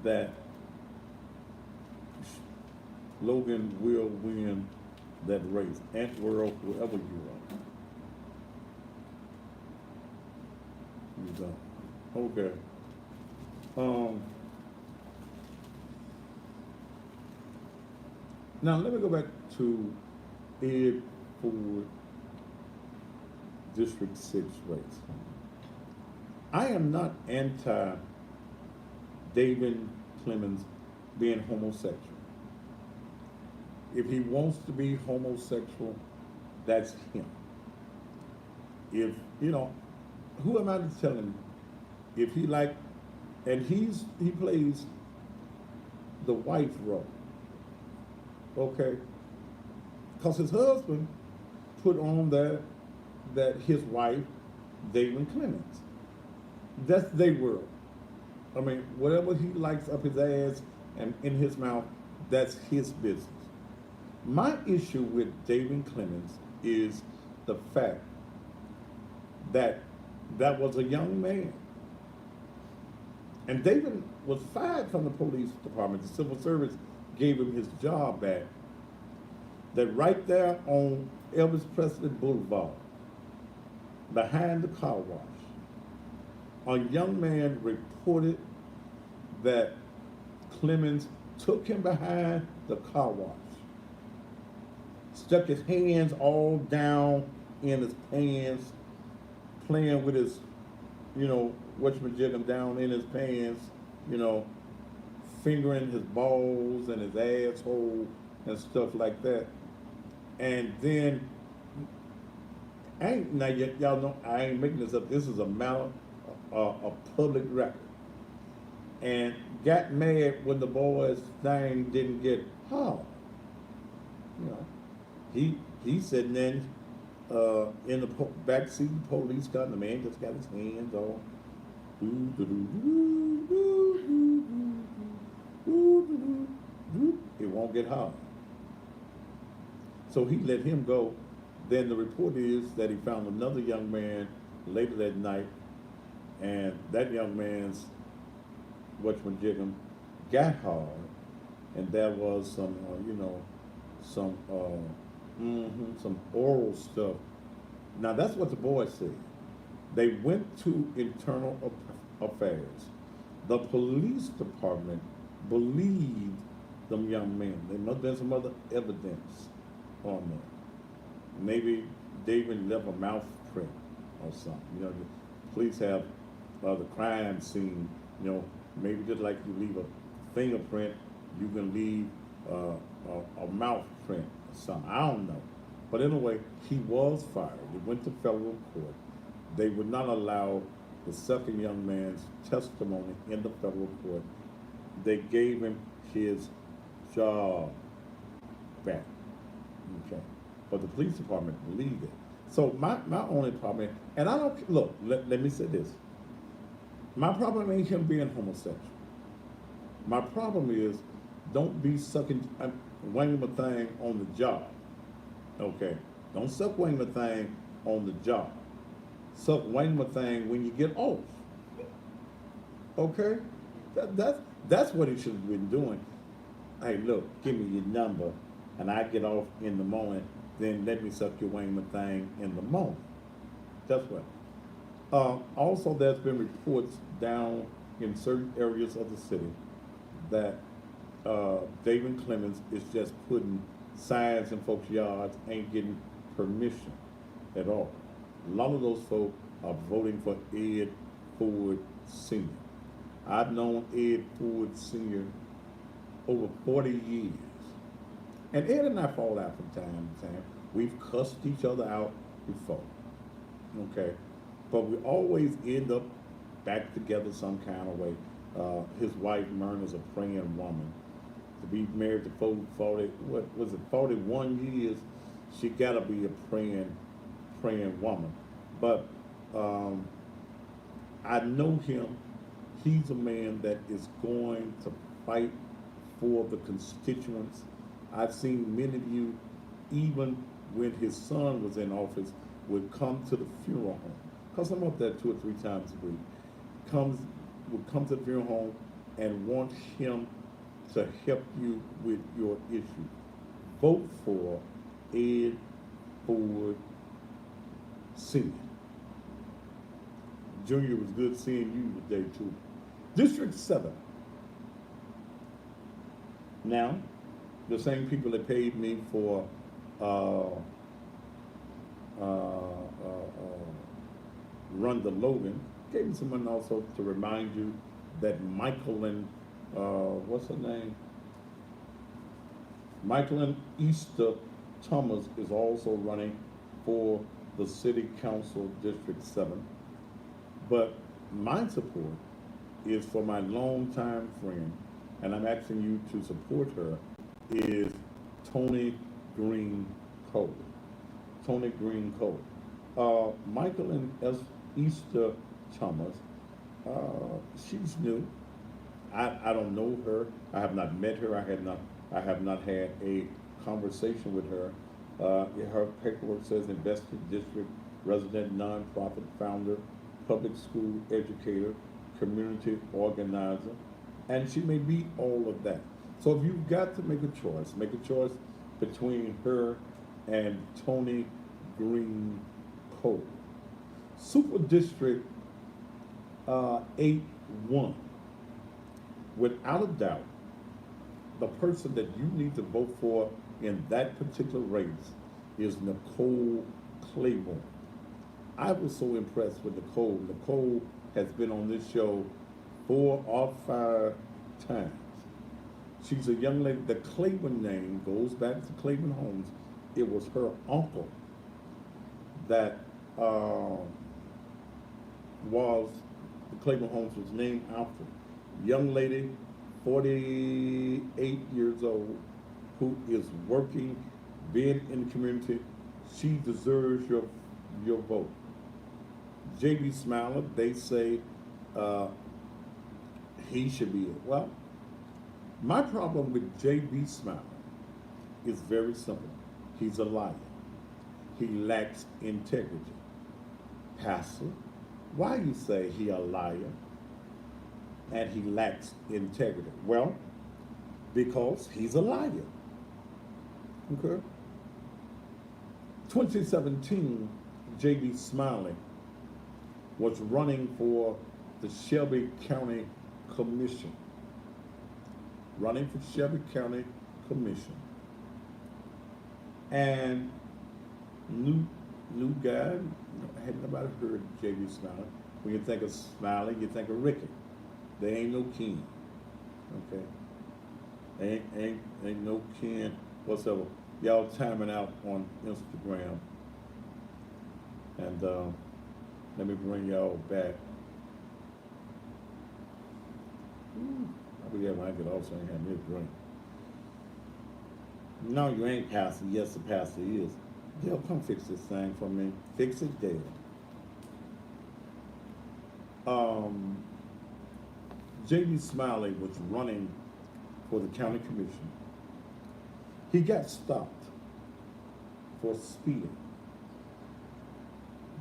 that Logan will win that race. Ant World, whoever you are. You don't. Okay. Um, Now let me go back to Ed Ford District 6 race. I am not anti David Clemens being homosexual. If he wants to be homosexual, that's him. If, you know, who am I to tell him if he like, and he plays the wife role, okay? Because his husband put on that his wife, David Clemens. That's their world. I mean, whatever he likes up his ass and in his mouth, that's his business. My issue with David Clemens is the fact that that was a young man. And David was fired from the police department. The civil service gave him his job back. That right there on Elvis Presley Boulevard, behind the car wash, a young man reported that Clemens took him behind the car wash, stuck his hands all down in his pants, playing with his, whatchamajigger down in his pants, fingering his balls and his asshole and stuff like that. And then, y'all know, I ain't making this up. This is a matter of public record. And got mad when the boy's thing didn't get hauled. He sitting in the back seat of the police car, and the man just got his hands all. It won't get hauled. So he let him go. Then the report is that he found another young man later that night, and that young man's whatchamajigger got hard, and there was some oral stuff. Now that's what the boy said. They went to internal affairs. The police department believed them young men. There must have been some other evidence on them. Maybe David left a mouth print or something. The police have the crime scene. Maybe just like you leave a fingerprint, you can leave a mouth print or something. I don't know. But anyway, he was fired. He went to federal court. They would not allow the second young man's testimony in the federal court. They gave him his job back. Okay. But the police department believed it. So my only problem, and I don't, look, let me say this. My problem ain't him being homosexual. My problem is, don't be sucking wanging a thing on the job. Okay? Don't suck wanging a thing on the job. Suck wanging a thing when you get off. Okay? That's what he should have been doing. Hey, look, give me your number, and I get off in the morning, then let me suck your wanging thing in the morning. That's what. Also, there's been reports down in certain areas of the city that David Clemens is just putting signs in folks' yards, ain't getting permission at all. A lot of those folks are voting for Ed Ford Sr. I've known Ed Ford Sr. over 40 years. And Ed and I fall out from time to time. We've cussed each other out before. Okay? But we always end up back together some kind of way. His wife, Myrna, is a praying woman. To be married to 40, what was it, 41 years, she got to be a praying woman. But I know him. He's a man that is going to fight for the constituents. I've seen many of you, even when his son was in office, would come to the funeral home. Because I'm up there 2 or 3 times a week. Comes would come to the funeral home and want him to help you with your issue. Vote for Ed Ford Sr. Junior, was good seeing you today too. District 7. Now, the same people that paid me for Run the Logan gave me some money also to remind you that Michael and what's her name? Michael and Easter Thomas is also running for the City Council District 7. But my support is for my longtime friend, and I'm asking you to support her, is Tony Green Cole. Tony Green Cole. Michael and Easter Thomas, she's new. I don't know her. I have not met her. I have not had a conversation with her. Her paperwork says invested district resident, nonprofit founder, public school educator, community organizer, and she may be all of that. So if you've got to make a choice between her and Tony Green Cole. Super District 8-1. Without a doubt, the person that you need to vote for in that particular race is Nicole Claiborne. I was so impressed with Nicole. Nicole has been on this show 4 or 5 times. She's a young lady. The Claiborne name goes back to Claiborne Homes. It was her uncle that was, the Claiborne Homes was named after. Young lady, 48 years old, who is working, being in the community. She deserves your vote. J.B. Smiler, they say he should be it. Well, my problem with J.B. Smiler is very simple. He's a liar. He lacks integrity. Pastor, why you say he a liar and he lacks integrity? Well, because he's a liar. Okay? 2017, J.B. Smiley was running for the Shelby County Commission. Running for Shelby County Commission. And new guy, had nobody heard of J.B. Smiley. When you think of Smiley, you think of Ricky. There ain't no Ken. Okay? Ain't no Ken whatsoever. Y'all timing out on Instagram. And let me bring y'all back. I'll be there when I get off, so I ain't have me a drink. No, you ain't pastor. Yes, the pastor is. Dale, come fix this thing for me. Fix it, Dale. J.B. Smiley was running for the county commission. He got stopped for speeding.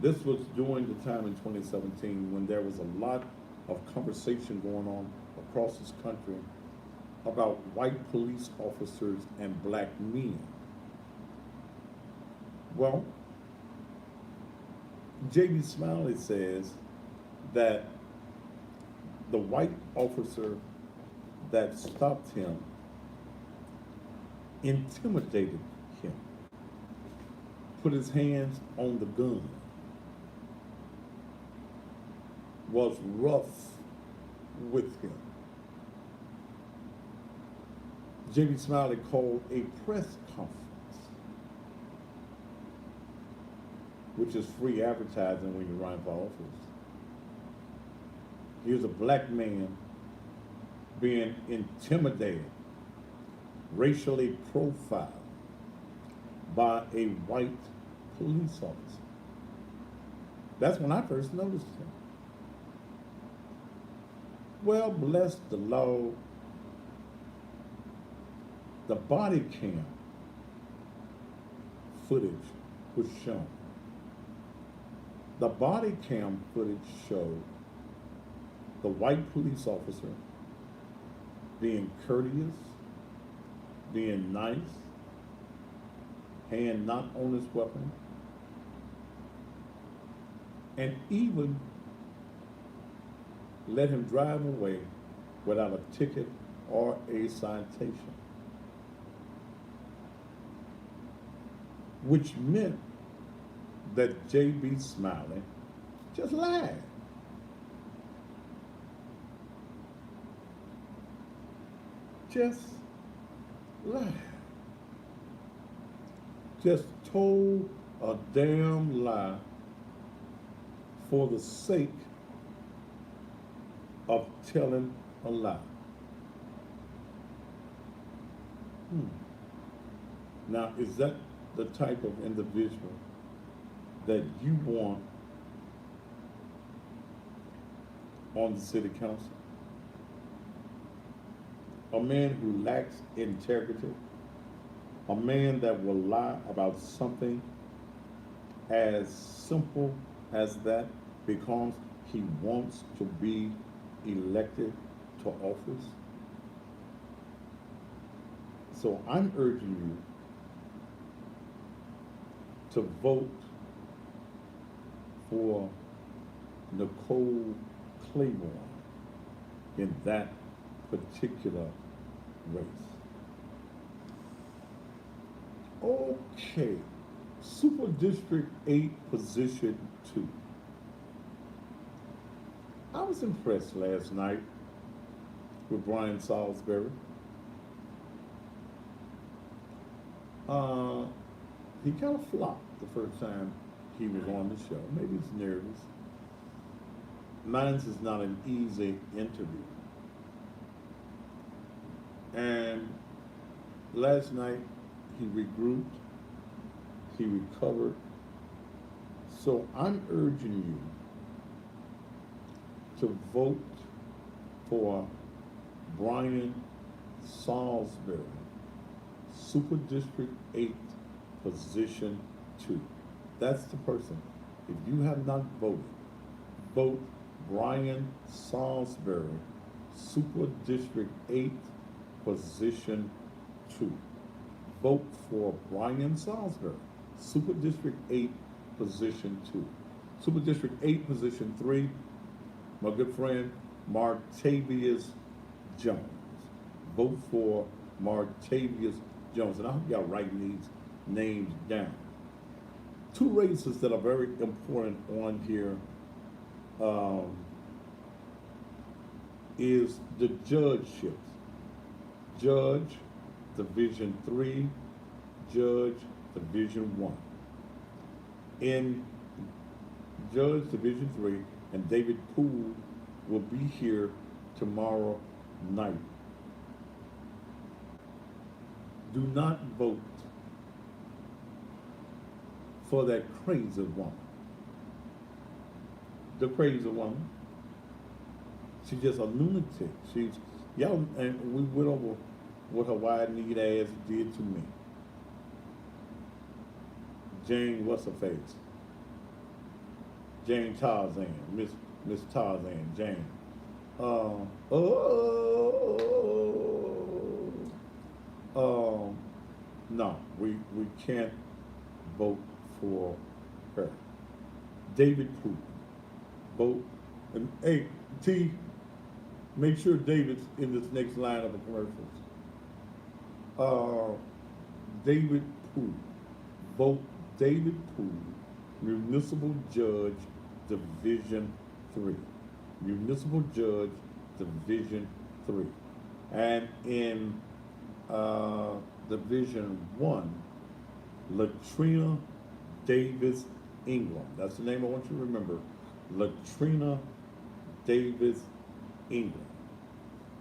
This was during the time in 2017 when there was a lot of conversation going on across this country about white police officers and black men. Well, J.B. Smiley says that the white officer that stopped him intimidated him, put his hands on the gun, was rough with him. J.B. Smiley called a press conference, which is free advertising when you're running for office. Here's a black man being intimidated, racially profiled by a white police officer. That's when I first noticed him. Well, bless the Lord, the body cam footage was shown. The body cam footage showed the white police officer being courteous, being nice, hand not on his weapon, and even let him drive away without a ticket or a citation. Which meant that J.B. Smiley just lied. Just lied. Just told a damn lie for the sake of telling a lie. Now, is that the type of individual that you want on the city council? A man who lacks integrity, a man that will lie about something as simple as that because he wants to be elected to office. So I'm urging you to vote for Nicole Claiborne in that particular race. Okay, Super District 8, Position 2. I was impressed last night with Brian Salisbury. He kind of flopped the first time he was on the show. Maybe he's nervous. Mine's is not an easy interview. And last night he regrouped, he recovered. So I'm urging you to vote for Brian Salisbury, Super District 8, Position 2. That's the person. If you have not voted, vote Brian Salisbury, Super District 8, Position 2. Vote for Brian Salisbury, Super District 8, Position 2. Super District 8, Position 3, my good friend Martavius Jones. Vote for Martavius Jones. And I hope y'all writing these names down. Two races that are very important on here is the judgeships. Judge, Division 3, Judge, Division 1. In Judge Division 3, and David Poole will be here tomorrow night. Do not vote for that crazy woman. The crazy woman. She's just a lunatic. She's, y'all, and we went over what her wide-kneed ass did to me. Jane, what's her face? Jane Tarzan, Miss Tarzan, Jane. No, we can't vote for her. David Poole, vote. And hey, T, make sure David's in this next line of the commercials. David Poole. Vote David Poole, Municipal Judge, Division 3. Municipal Judge, Division 3. And in Division 1, Latrina Davis Ingram. That's the name I want you to remember. Latrina Davis Ingram.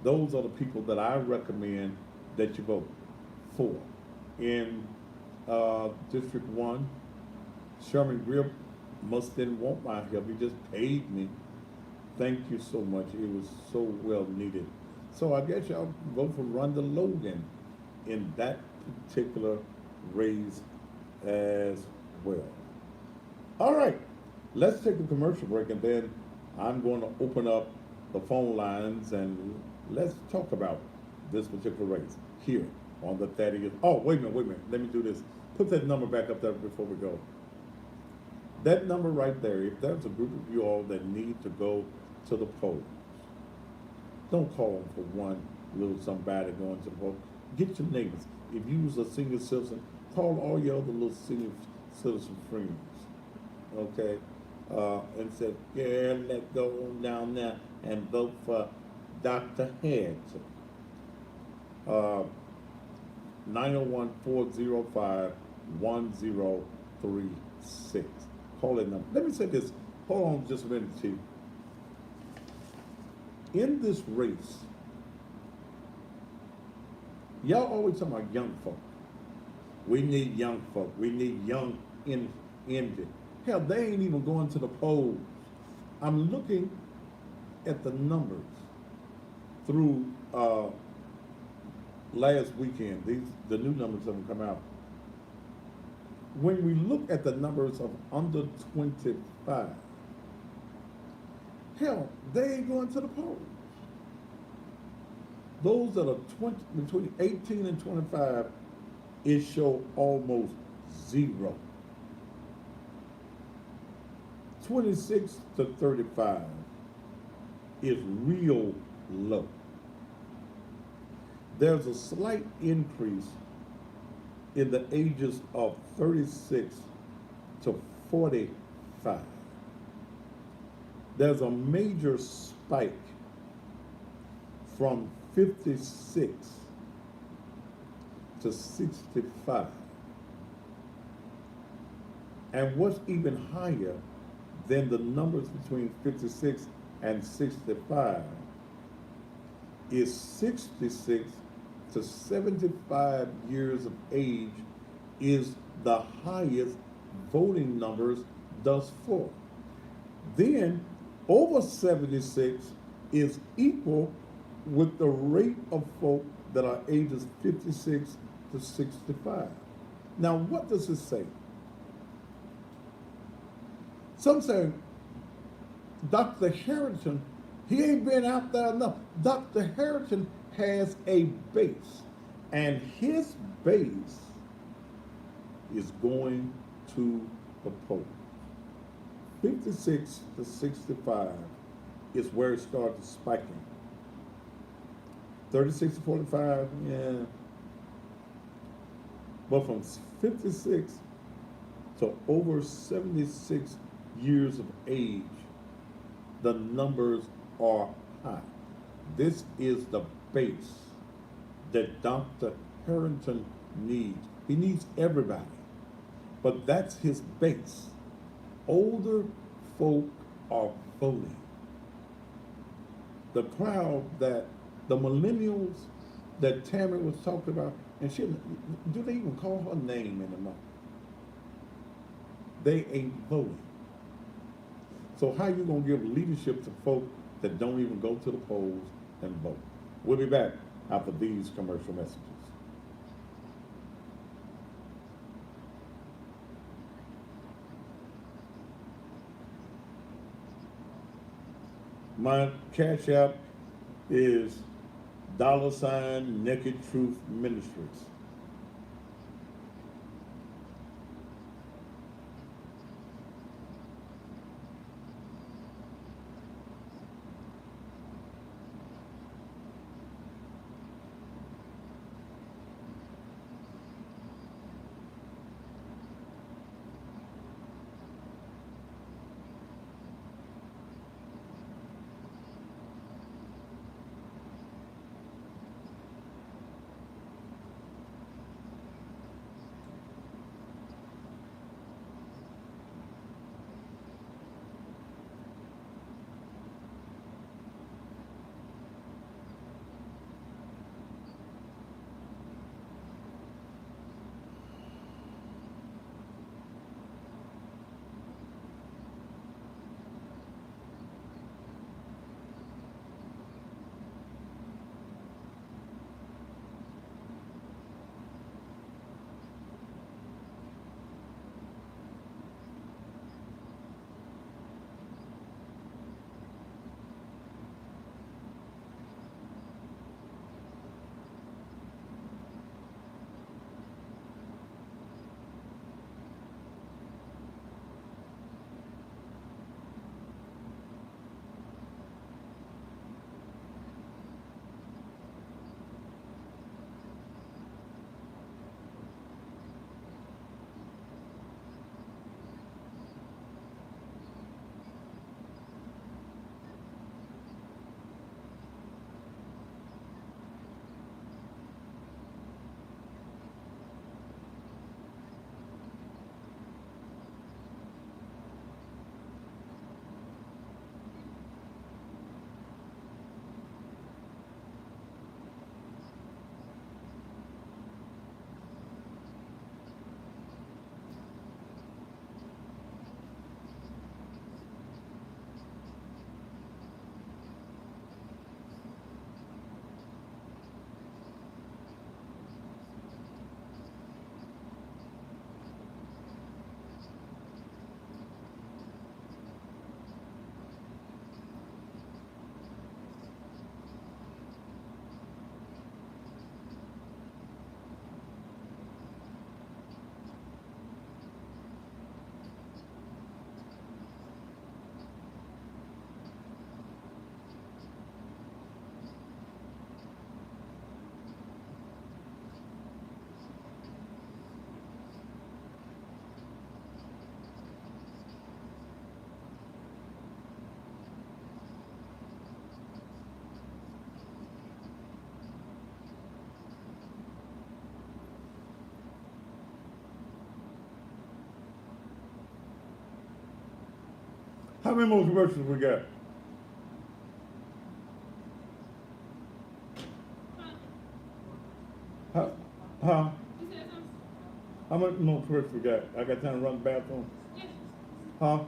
Those are the people that I recommend that you vote for. In District 1, Sherman Grip must didn't want my help. He just paid me. Thank you so much. It was so well needed. So I guess y'all vote for Rhonda Logan in that particular race as well. All right, let's take a commercial break and then I'm going to open up the phone lines and let's talk about this particular race here on the Thaddeus. Oh, wait a minute. Let me do this. Put that number back up there before we go. That number right there, if there's a group of you all that need to go to the polls, don't call them for one little somebody going to the polls. Get your neighbors. If you was a senior citizen, call all your other little senior citizen friends, okay? And say, yeah, let's go on down there and vote for Dr. Harrington. 901-405-1036. Call that number. Let me say this. Hold on just a minute, Chief. In this race, y'all always talking about young folk. We need young folk. We need young Indian. Hell, they ain't even going to the polls. I'm looking at the numbers through last weekend. The new numbers haven't come out. When we look at the numbers of under 25, hell, they ain't going to the polls. Those that are between 18 and 25, it show almost zero. 26 to 35 is real low. There's a slight increase in the ages of 36 to 45. There's a major spike from 56 to 65. And what's even higher than the numbers between 56 and 65 is 66 to 75 years of age is the highest voting numbers thus far. Then over 76 is equal with the rate of folk that are ages 56 to 65. Now, what does it say? Some say, Dr. Harrington, he ain't been out there enough. Dr. Harrington has a base, and his base is going to the polls. 56 to 65 is where it started spiking. 36 to 45, yeah. But from 56 to over 76 years of age, the numbers are high. This is the base that Dr. Harrington needs. He needs everybody, but that's his base. Older folk are voting. The crowd that the millennials that Tammy was talking about, and do they even call her name anymore? They ain't voting. So how you gonna give leadership to folk that don't even go to the polls and vote? We'll be back after these commercial messages. My cash app is $Naked Truth Ministries. How many more commercials we got? Huh? Huh? How much more commercials we got? I got time to run the bathroom? Huh?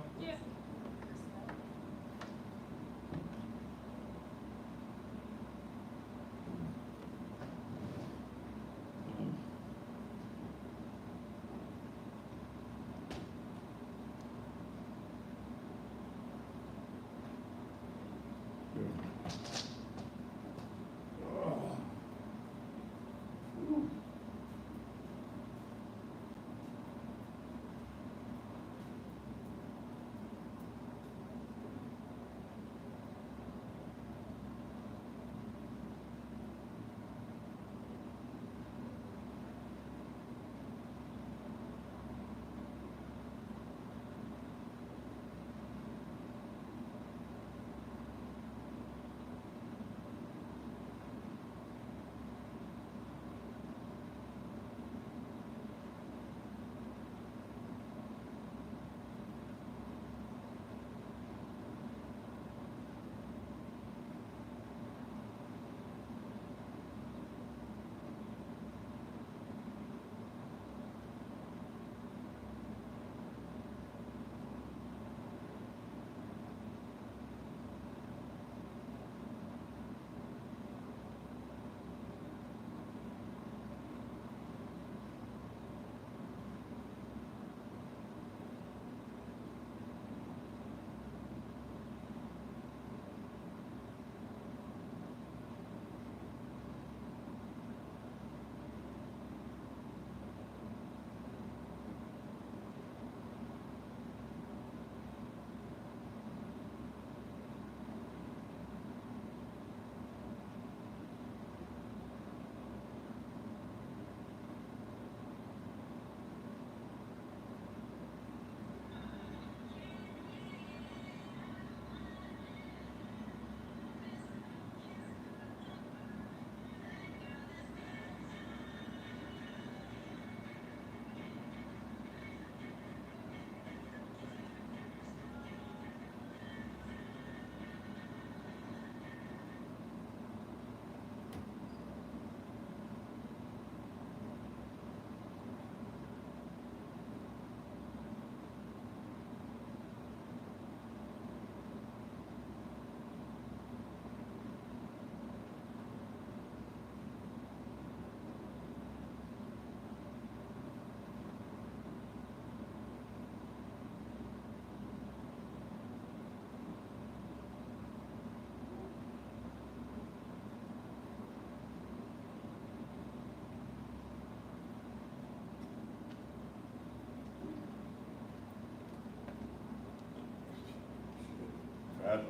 I don't.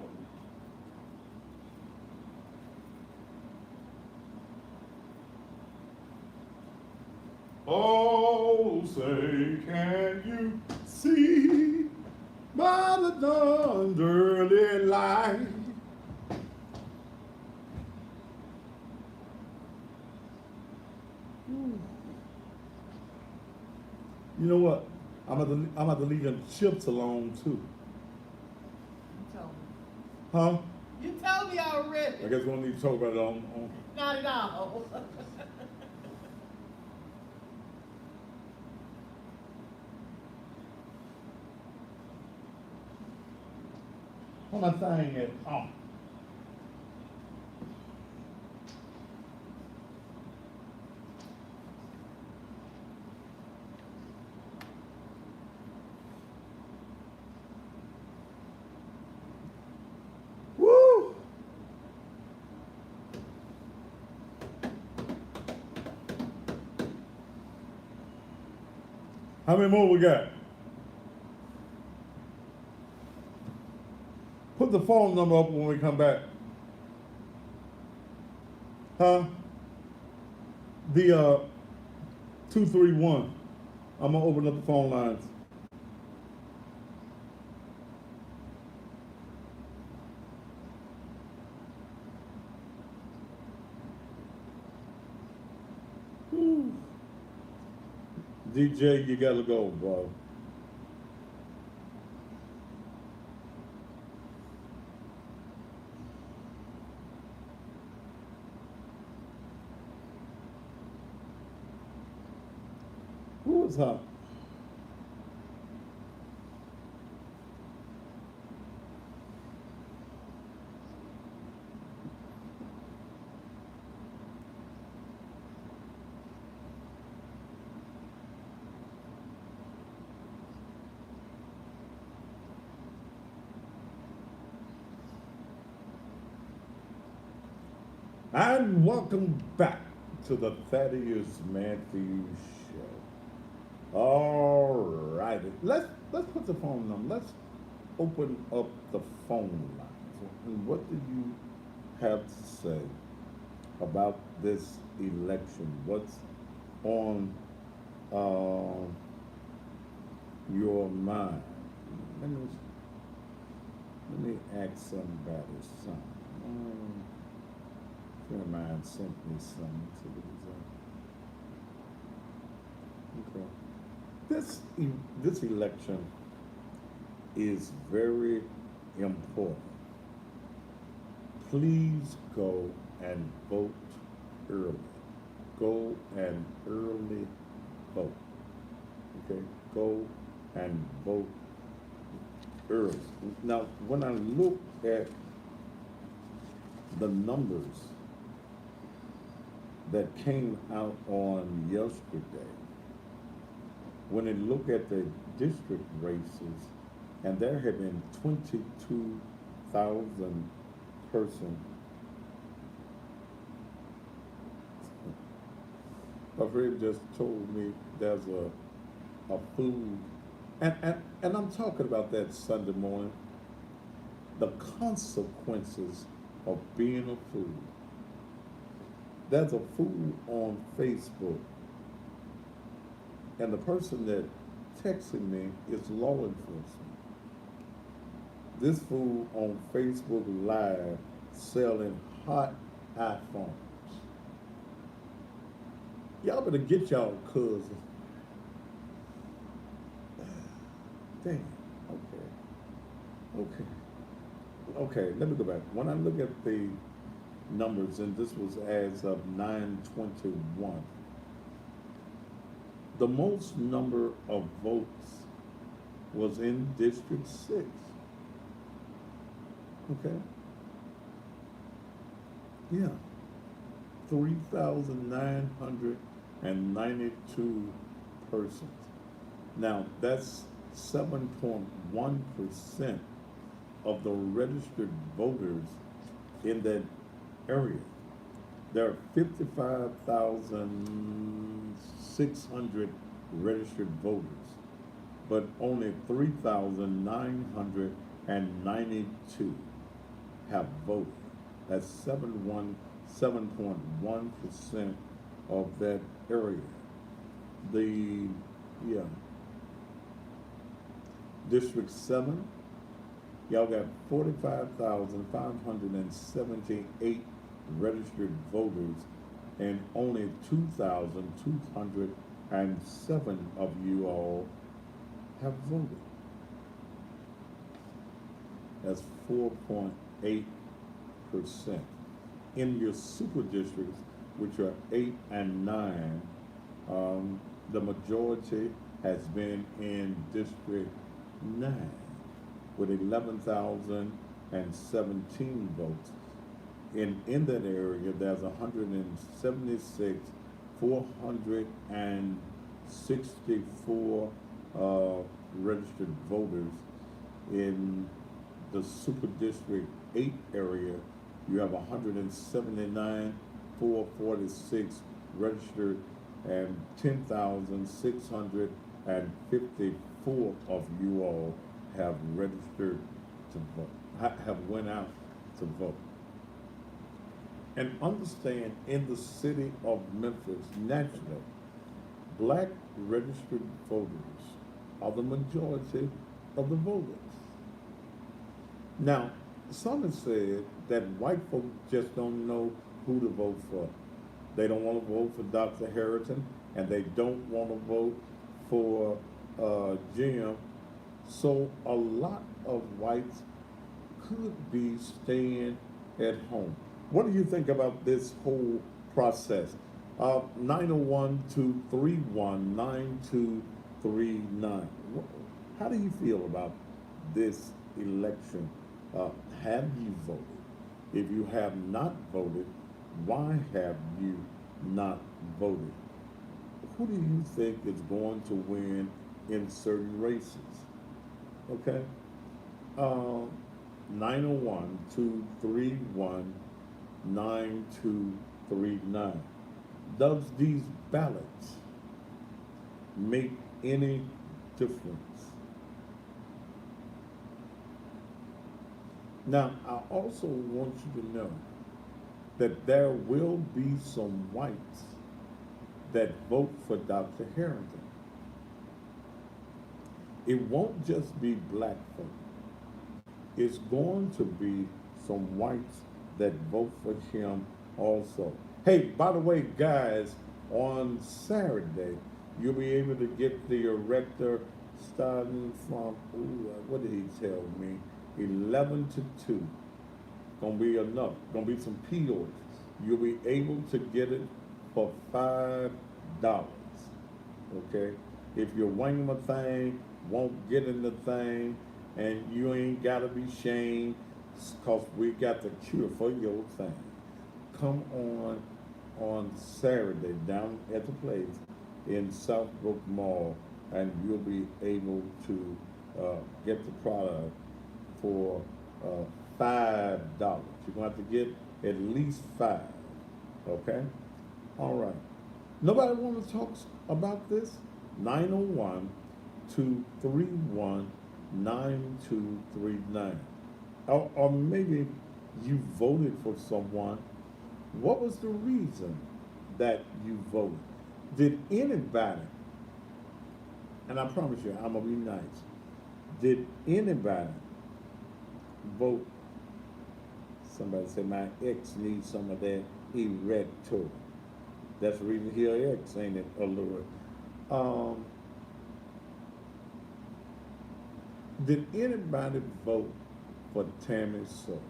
Oh, say, can you see by the dawn's early light? You know what? I'm about to leave them chips alone too. You told me. Huh? You told me already. I guess we don't need to talk about it on. Not at all. What am I saying it? Oh. Woo! How many more we got? Put the phone number up when we come back. Huh? The 231. I'm gonna open up the phone lines. Whew. DJ, you gotta go, bro. was and welcome back to the Thaddeus Matthews Show. All right, let's put the phone number. Let's open up the phone lines. And what do you have to say about this election? What's on uh, your mind? Let me let me ask somebody something. Friend of mine sent me something. So okay. This election is very important. Please go and vote early. Go and early vote. Okay? Go and vote early. Now, when I look at the numbers that came out on yesterday, when I look at the district races, and there have been 22,000 person. A friend just told me there's a food, and I'm talking about that Sunday morning, the consequences of being a fool. There's a fool on Facebook, and the person that texted me is law enforcement. This fool on Facebook Live selling hot iPhones. Y'all better get y'all cousin. Damn. Okay. Okay. Let me go back. When I look at the numbers, and this was as of 9/21, the most number of votes was in District 6. Okay? Yeah. 3,992 persons. Now, that's 7.1% of the registered voters in that area. There are 55,600 registered voters, but only 3,992 have voted. That's 7.1% of that area. The yeah, District 7, y'all got 45,578 registered voters, and only 2,207 of you all have voted. That's 4.8%. In your super districts, which are 8 and 9, the majority has been in District 9 with 11,017 votes. In that area, there's 176, 464 registered voters. In the Super District 8 area, you have 179, 446 registered, and 10,654 of you all have registered to vote, have went out to vote. And understand, in the city of Memphis, naturally, black registered voters are the majority of the voters. Now, some have said that white folks just don't know who to vote for. They don't want to vote for Dr. Harrington, and they don't want to vote for Jim. So a lot of whites could be staying at home. What do you think about this whole process? 901-231-9239. How do you feel about this election? Have you voted? If you have not voted, why have you not voted? Who do you think is going to win in certain races? Okay? Uh, 901-231-9239. Does these ballots make any difference? Now, I also want you to know that there will be some whites that vote for Dr. Harrington. It won't just be black folk. It's going to be some whites that vote for him also. Hey, by the way, guys, on Saturday, you'll be able to get the erector starting from, what did he tell me? 11 to 2. Gonna be enough. Gonna be some peels. You'll be able to get it for $5. Okay? If your winging thing won't get in the thing, and you ain't gotta be shamed, cause we got the cure for your thing. Come on Saturday down at the place in Southbrook Mall, and you'll be able to get the product for $5. You're gonna have to get at least 5. Okay? All right. Nobody want to talk about this? 901-231-9239. Or maybe you voted for someone. What was the reason that you voted? Did anybody, and I promise you, I'm going to be nice, did anybody vote? Somebody said my ex needs some of that erector. That's the reason he an ex, ain't it, Allure? Did anybody vote for Tammy So?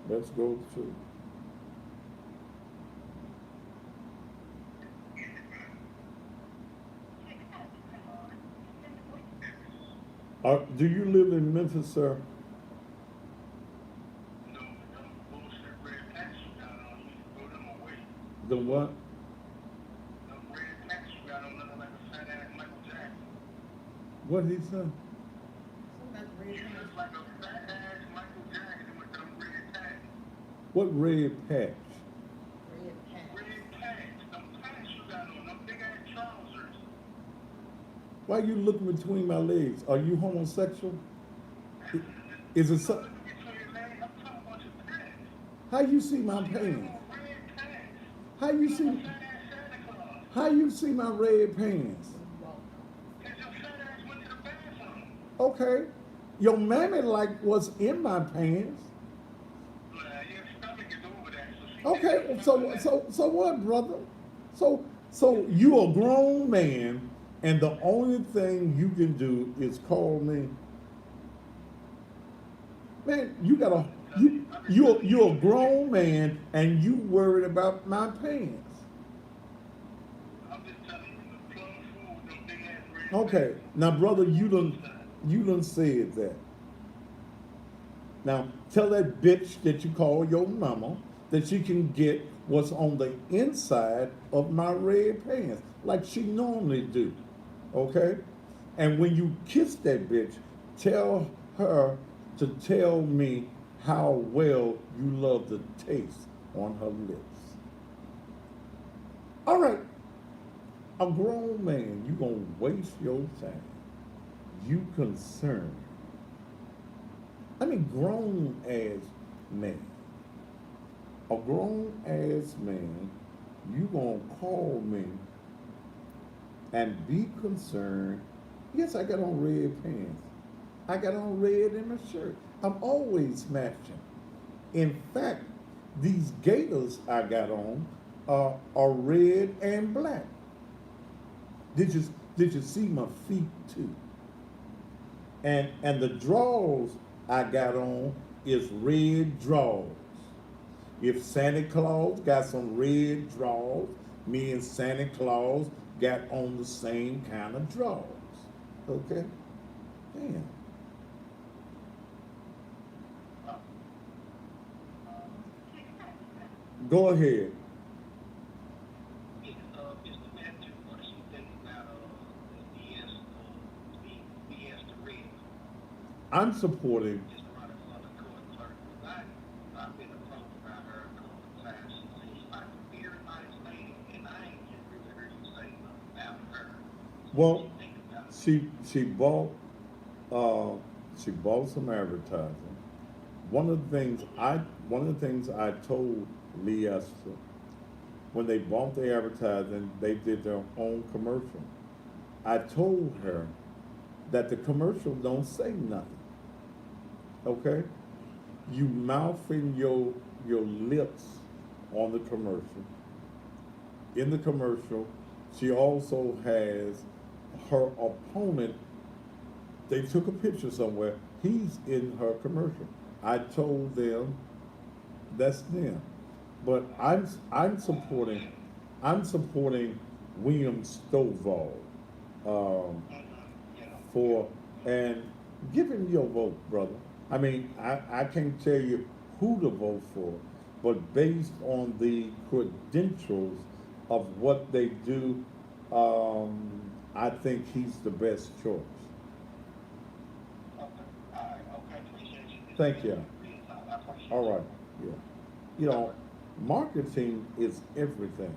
Let's go to. Do you live in Memphis, sir? No, them bullshit red pants you got on, you throw them away. The what? Them red pants you got on looking like a fat ass Michael Jackson. What he say? So that's red You pants. look like a fat ass Michael Jackson with them red pants. What red patch? Red pants. Red pants, them pants you got on, them big ass trousers. Why you looking between my legs? Are you homosexual? Is it so? Look between your legs, I'm talking about your pants. How you see my You got pants? on red pants. How you You see? look like a fat ass Santa Claus. How you see my red pants? Cause your fat ass went to the bathroom. Okay, your mammy like what's in my pants. Well, your stomach is over that, so she Okay, can't so what, brother? So you a grown man, and the only thing you can do is call me. Man, you're a grown man, and you worried about my pants. I'm just telling you, the plum food, them big ass red Okay, pants. now brother, you done said that. Now tell that bitch that you call your mama that she can get what's on the inside of my red pants, like she normally do. Okay? And when you kiss that bitch, tell her to tell me how well you love the taste on her lips. All right. A grown man, you gonna waste your time. You concerned. I mean, grown ass man. A grown ass man, you gonna call me and be concerned. Yes, I got on red pants. I got on red in my shirt. I'm always matching. In fact, these gaiters I got on are red and black. Did you see my feet too? And the drawers I got on is red drawers. If Santa Claus got some red drawers, me and Santa Claus got on the same kind of drawers. Okay? Damn. Go ahead. Mr. Matthew, what do you think about the BS, BS the red? I'm supporting. Just running for the court clerk. I've been approached by her a couple of times. She seems like a very nice lady, and I ain't just really heard you say nothing about her. So what do Well, you think about it? she bought uh she bought some advertising. One of the things I one of the things I told Lee Esther when they bought the advertising, they did their own commercial. I told her that the commercial don't say nothing. Okay? You mouthing your lips on the commercial. In the commercial, she also has her opponent. They took a picture somewhere. He's in her commercial. I told them that's them. But I'm supporting William Stovall Yeah. for and give him your vote, brother. I mean, I can't tell you who to vote for, but based on the credentials of what they do, I think he's the best choice. Okay. All right. Okay. Appreciate you, Mr. Thank you. Matthew. Real talk. I appreciate All you. right. Yeah. You know, marketing is everything.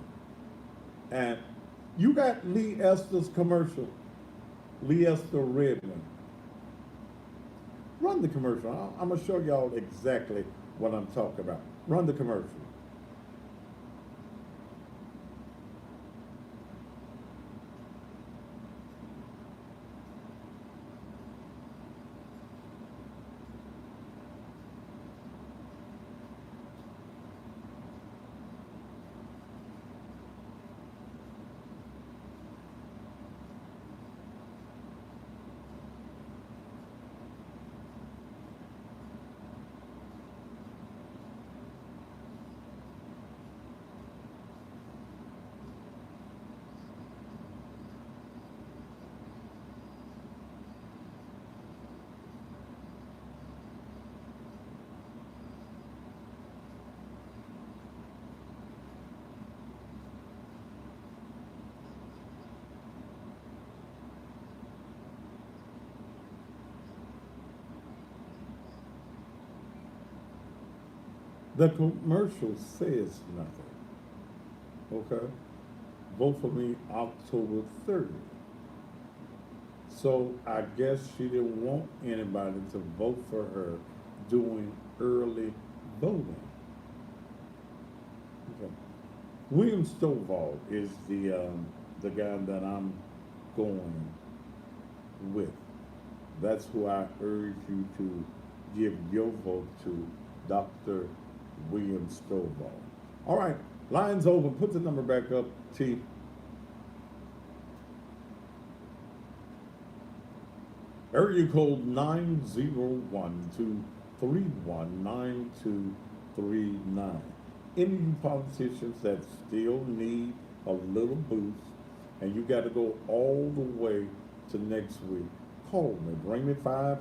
And you got Lee Esther's commercial, Lee Esther Redmond. Run the commercial. I'm going to show y'all exactly what I'm talking about. Run the commercial. The commercial says nothing. Okay? Vote for me October 30th. So I guess she didn't want anybody to vote for her doing early voting. Okay. William Stovall is the guy that I'm going with. That's who I urge you to give your vote to, Dr. William Stovall. All right, lines open. Put the number back up, T. Area code 901-231-9239. Any of you politicians that still need a little boost and you got to go all the way to next week, call me. Bring me $500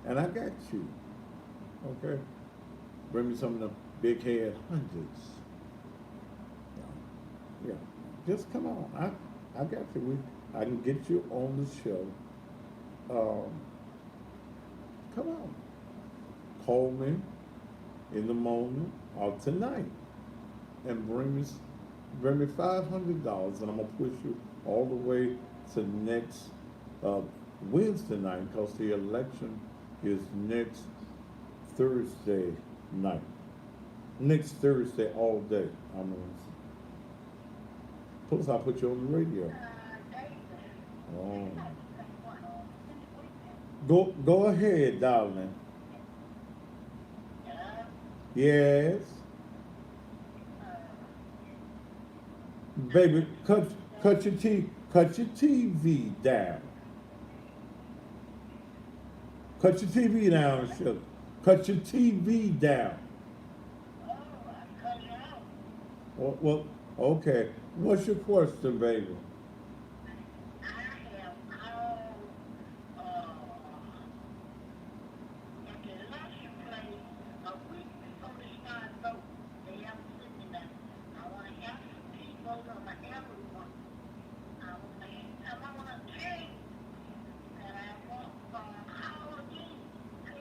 and I got you. Okay? Bring me some of the big head hundreds. Yeah. Just come on. I got you. I can get you on the show. Um, come on. Call me in the morning or tonight and bring me $500 and I'm gonna push you all the way to next uh, Wednesday night because the election is next Thursday night. Next Thursday all day. I'm gonna plus I put you on the radio. Oh. Go ahead, darling. Yes. Baby, cut your TV down. Cut your TV down, sugar. Cut your TV down. Well, okay. What's your question, baby? I have called, uh, at the election place a week before they start voting. They haven't sent me that. I want to absentee vote on everyone. I want to change that I want, call again.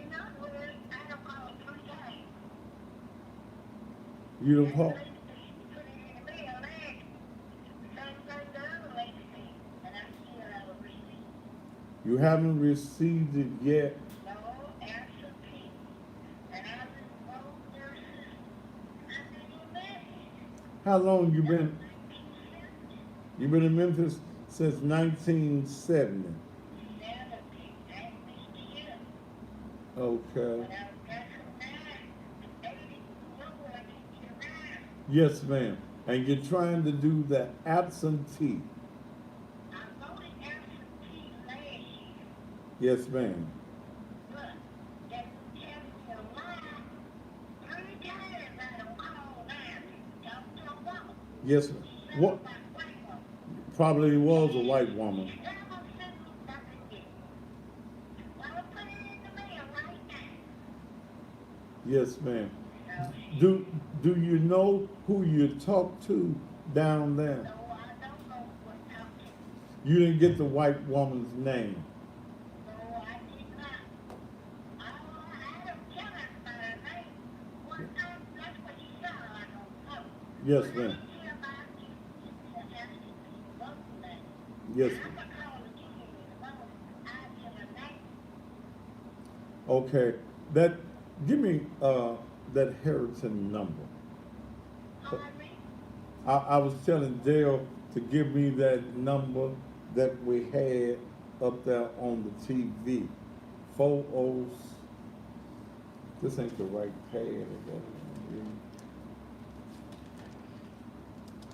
In other words, I have called 3 times. You don't And the call. lady, she put it in the mail last week. Same thing the other lady said. And I still haven't received. You haven't received it yet. No absentee. And I've been wrote nurses. I've been in Memphis. How long you That's been? 1970. You've been in Memphis since 1970. 70. That's me here. Okay. But I've got some now. 80. No, I need to ride. Yes, ma'am. And you're trying to do the absentee. I voted absentee last year. Yes, ma'am. But that tell me a lie. 3 times I don't call now. Don't want. Yes, ma'am. Send What? my white one. Probably was a white woman. Never send me nothing yet. I'll put it in the mail right now. Yes, ma'am. So she, Do Do you know who you talked to down no, there? I don't know what I'm to. You didn't get the white woman's name. No, I did not. I don't tell her by her name. One time, that's what she said, I don't know. Yes, When I ma'am. hear about you, it's an absentee voting name. Yes. And I can call again in the morning. I get her name. Okay. That. Give me that Harrington number. Pardon me? I was telling Dale to give me that number that we had up there on the TV. 40. This ain't the right pad.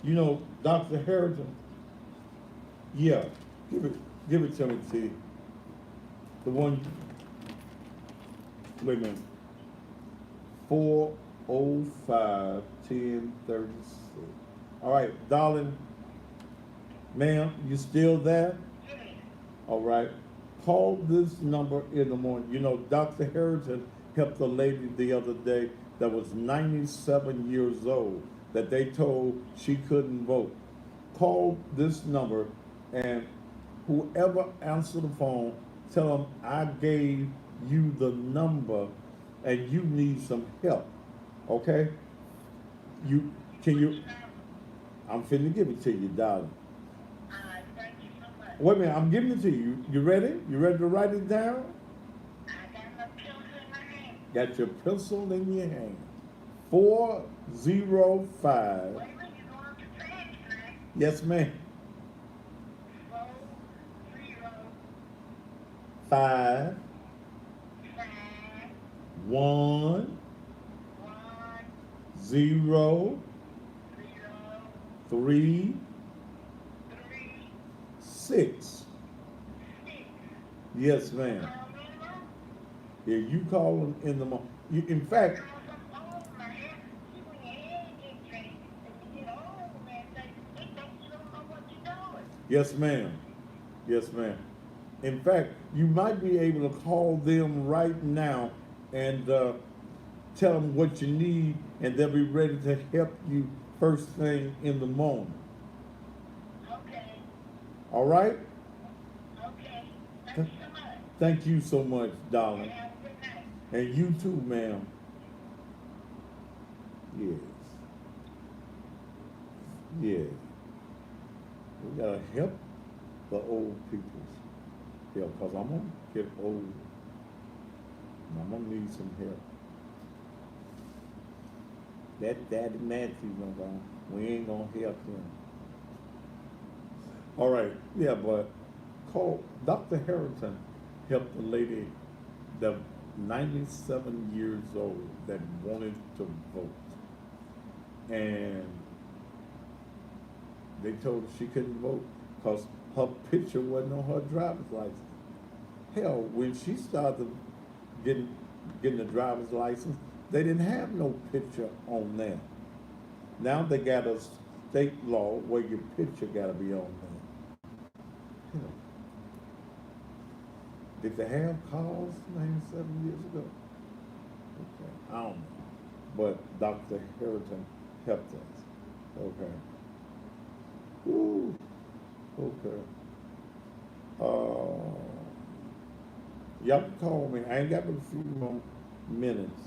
You know, Dr. Harrington. Yeah, give it to me, T. The one. Wait a minute. 405-1036. All right, darling, ma'am, you still there? Yeah. All right. Call this number in the morning. You know, Dr. Harrington helped a lady the other day that was 97 years old that they told she couldn't vote. Call this number and whoever answer the phone, tell them I gave you the number and you need some help. Okay? You can you I'm finna give it to you, darling. Thank you so much. Wait a minute, I'm giving it to you. You ready? You ready to write it down? I got my pills in my hand. Got your pencil in your hand. 405. Wait a minute, you're going to fast now. Yes, ma'am. 40 5 5 1 1 0 0 3 3 6. 6. Yes, ma'am. Call me now. Yeah, you call them in the morning. In fact, Because I'm old, man. See, when your head gets changed, and you get old, man, they think you don't know what you're doing. yes, ma'am. Yes, ma'am. In fact, you might be able to call them right now and tell them what you need, and they'll be ready to help you first thing in the morning. Okay. All right? Okay. Thank you so much. Thank you so much, And darling. have a good night. And you too, ma'am. Yes. Yes. We gotta help the old peoples. Yeah, because I'm gonna get old. And I'm gonna need some help. That Daddy Matthew, we ain't gonna help him. All right, yeah, but call Dr. Harrington helped a lady that 97 years old that wanted to vote. And they told her she couldn't vote because her picture wasn't on her driver's license. Hell, when she started getting the driver's license, they didn't have no picture on there. Now they got a state law where your picture got to be on there. You know, did they have cars 97 years ago? Okay, I don't know. But Dr. Harrington helped us. Okay. Ooh, okay. Uh, y'all can call me. I ain't got but a few more minutes.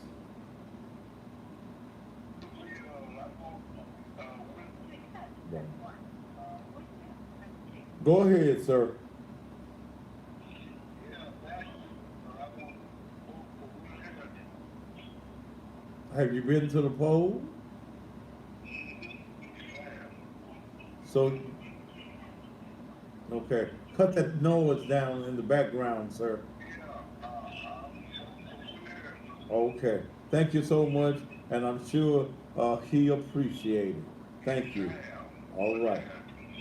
Yeah. Go ahead, sir. Have you been to the poll? So, okay. Cut that noise down in the background, sir. Okay. Thank you so much, and I'm sure he appreciated it. Thank you. All right.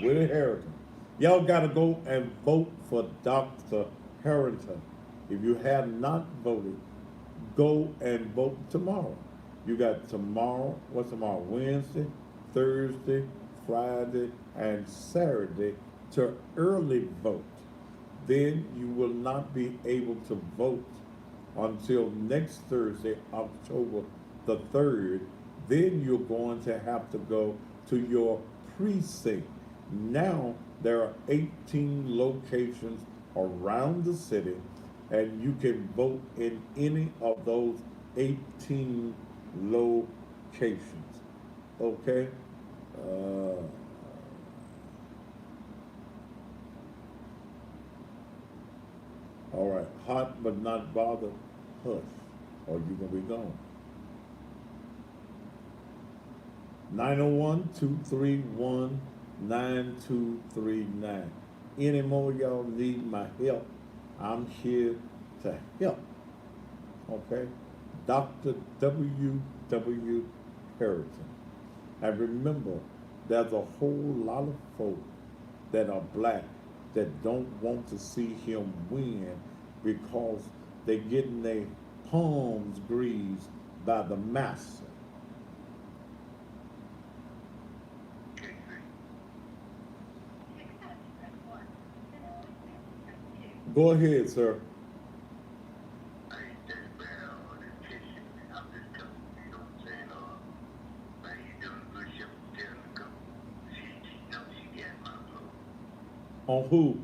Willie Harrington. Y'all got to go and vote for Dr. Harrington. If you have not voted, go and vote tomorrow. You got tomorrow, what's tomorrow? Wednesday, Thursday, Friday, and Saturday to early vote. Then you will not be able to vote until next Thursday, October the 3rd. Then you're going to have to go to your precinct. Now there are 18 locations around the city, and you can vote in any of those 18 locations. Okay? Uh, all right. Hot but not bothered. Hush, or you're going to be gone. 901-231-9239. Any more y'all need my help, I'm here to help. Okay? Dr. W. Harrington. And remember, there's a whole lot of folk that are black that don't want to see him win because they're getting their palms greased by the master. Go ahead, sir. On who?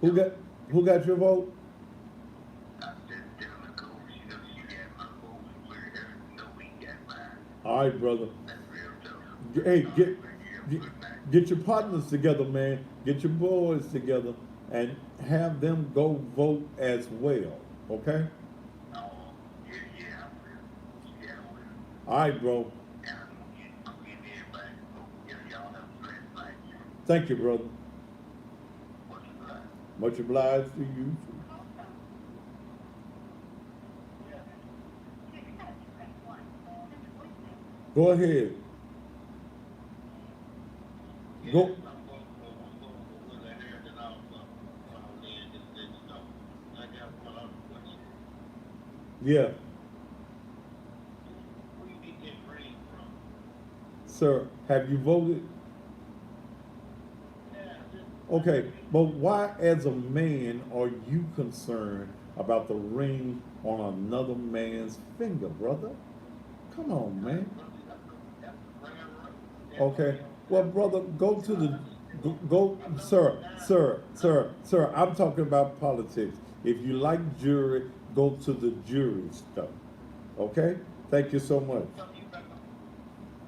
Who got who got your vote? All right, brother. Hey, get get your partners together, man. Get your boys together and have them go vote as well. Okay? All right, bro. Thank you, brother. Much obliged to you. Go ahead. Go. Yeah, sir. Have you voted? Okay, but why, as a man, are you concerned about the ring on another man's finger, brother? Come on, man. Okay. Well, brother, go to the sir. I'm talking about politics. If you like jury, go to the jury stuff. Okay. Thank you so much.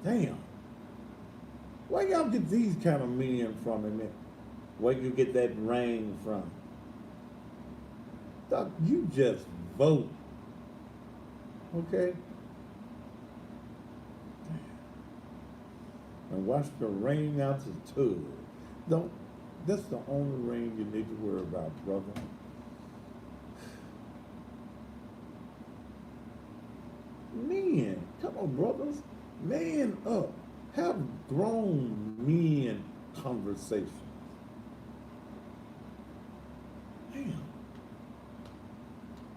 Damn. Where y'all get these kind of men from, and where you get that ring from? Doc, you just vote. Okay. And watch the rain out the tub. Don't. That's the only rain you need to worry about, brother. Men, come on, brothers. Man up. Have grown men conversations. Damn.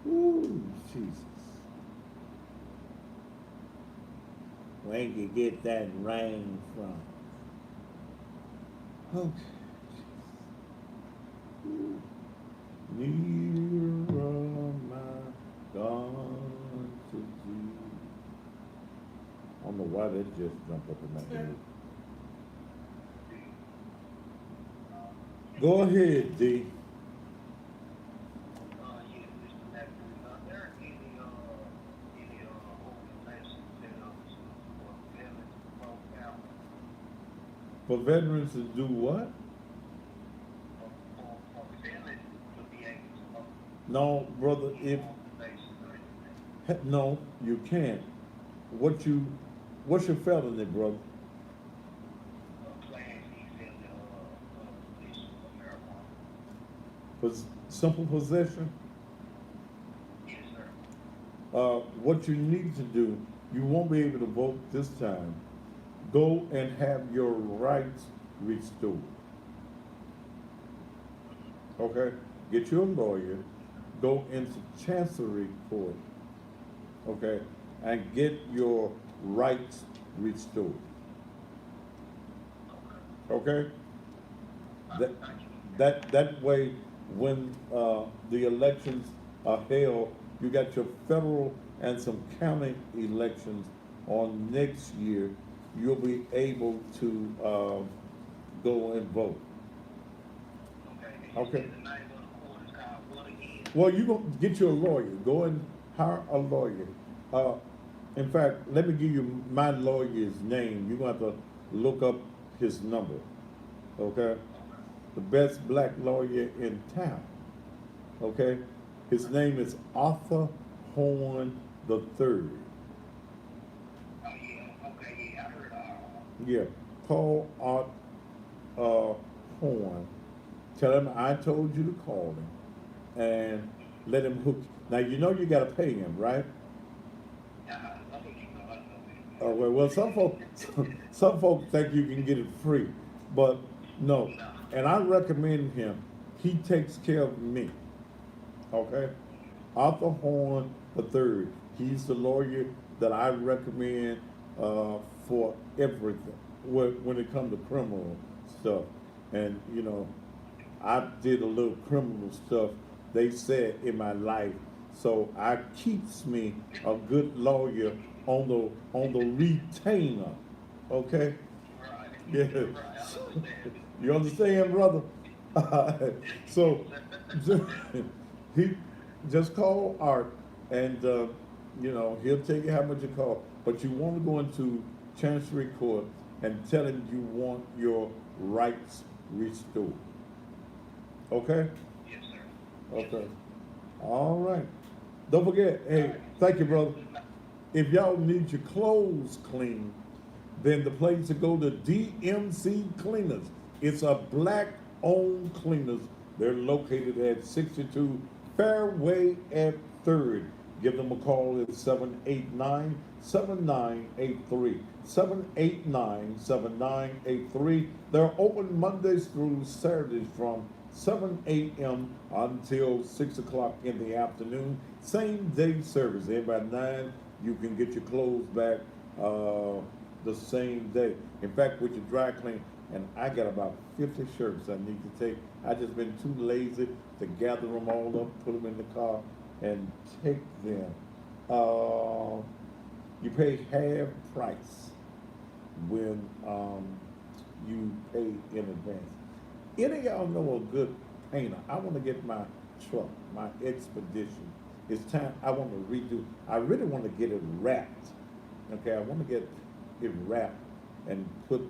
Ooh, Jesus. where you get that rain from? Okay. Nearer my God to thee. I don't know why that just jumped up in my head. Go ahead, D. Yes, Mr. Matthews, there are any organizations set up for veterans to vote out For veterans to do what? for veterans to be able to vote? No, brother, Any if organizations or anything? no, you can't. What you what's your felony, brother? Class he said possession of marijuana. Simple possession. Yes, sir. What you need to do, you won't be able to vote this time. Go and have your rights restored. Okay? Get you a lawyer, go into chancery court, okay, and get your rights restored. Okay? That Thank you. that way, when the elections are held, you got your federal and some county elections on next year. You'll be able to go and vote. Okay. And you Okay. said the name of the court is called what again? Well, you gonna get you a lawyer. Go and hire a lawyer. Uh, in fact, let me give you my lawyer's name. You're gonna have to look up his number. Okay? The best black lawyer in town. Okay? His name is Arthur Horn the Third. Oh, yeah. Okay, yeah, I heard Yeah. Call Art Horn. Tell him I told you to call him and let him hook. Now you know you gotta pay him, right? I think you know I know Oh well, some folks some folks think you can get it free, but no. And I recommend him. He takes care of me. Okay, Arthur Horn the Third. He's the lawyer that I recommend for everything when it comes to criminal stuff. And you know, I did a little criminal stuff. They said in my life, so I keeps me a good lawyer on the retainer. Okay. Right. Yeah. Right. I understand. You understand, brother? So he just call Art, and you know he'll tell you how much it costs. But you want to go into Chancery Court and tell him you want your rights restored. Okay? Yes, sir. Okay. All right. Don't forget. Hey, thank you, brother. If y'all need your clothes cleaned, then the place to go to DMC Cleaners. It's a black-owned cleaners. They're located at 62 Fairway at 3rd. Give them a call at 789-7983. 789-7983. They're open Mondays through Saturdays from 7 a.m. until 6 o'clock in the afternoon. Same day service. And by 9, you can get your clothes back the same day. In fact, with your dry clean, and I got about 50 shirts I need to take. I just been too lazy to gather them all up, put them in the car, and take them. You pay half price when you pay in advance. Any of y'all know a good painter? I want to get my truck, my Expedition. It's time. I want to redo. I really want to get it wrapped. Okay, I want to get it wrapped and put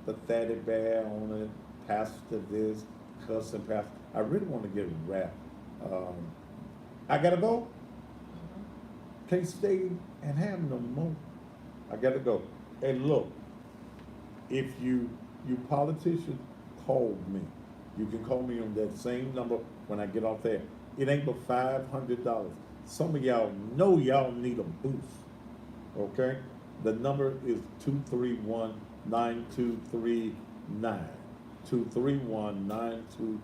the Fatty Bear on it, Pastor this, Cousin Pastor. I really want to get it wrapped. I gotta go. Can't stay and have no more. I gotta go. And look, if you politicians call me, you can call me on that same number when I get off there. It ain't but $500. Some of y'all know y'all need a boost. Okay? The number is 231-9239. 231-9239.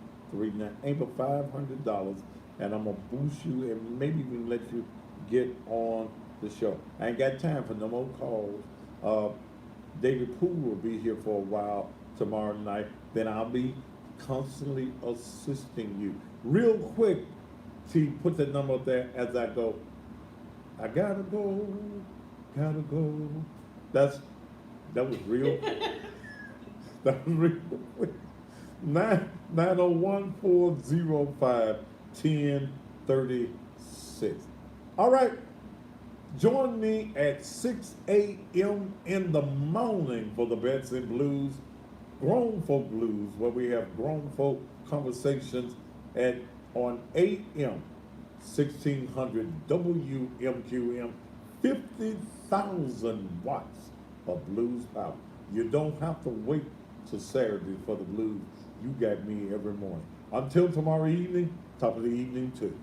Ain't but $500, and I'm gonna boost you and maybe even let you get on the show. I ain't got time for no more calls. Uh, David Poole will be here for a while tomorrow night. Then I'll be constantly assisting you. Real quick, T, put the number up there as I go. I gotta go, gotta go. That was real. That was real quick. 901-405-1036. All right. Join me at 6 a.m. in the morning for the Beds and Blues, Grown Folk Blues, where we have grown folk conversations at on AM 1600 WMQM, 50,000 watts of blues power. You don't have to wait till Saturday for the blues. You got me every morning. Until tomorrow evening, top of the evening too.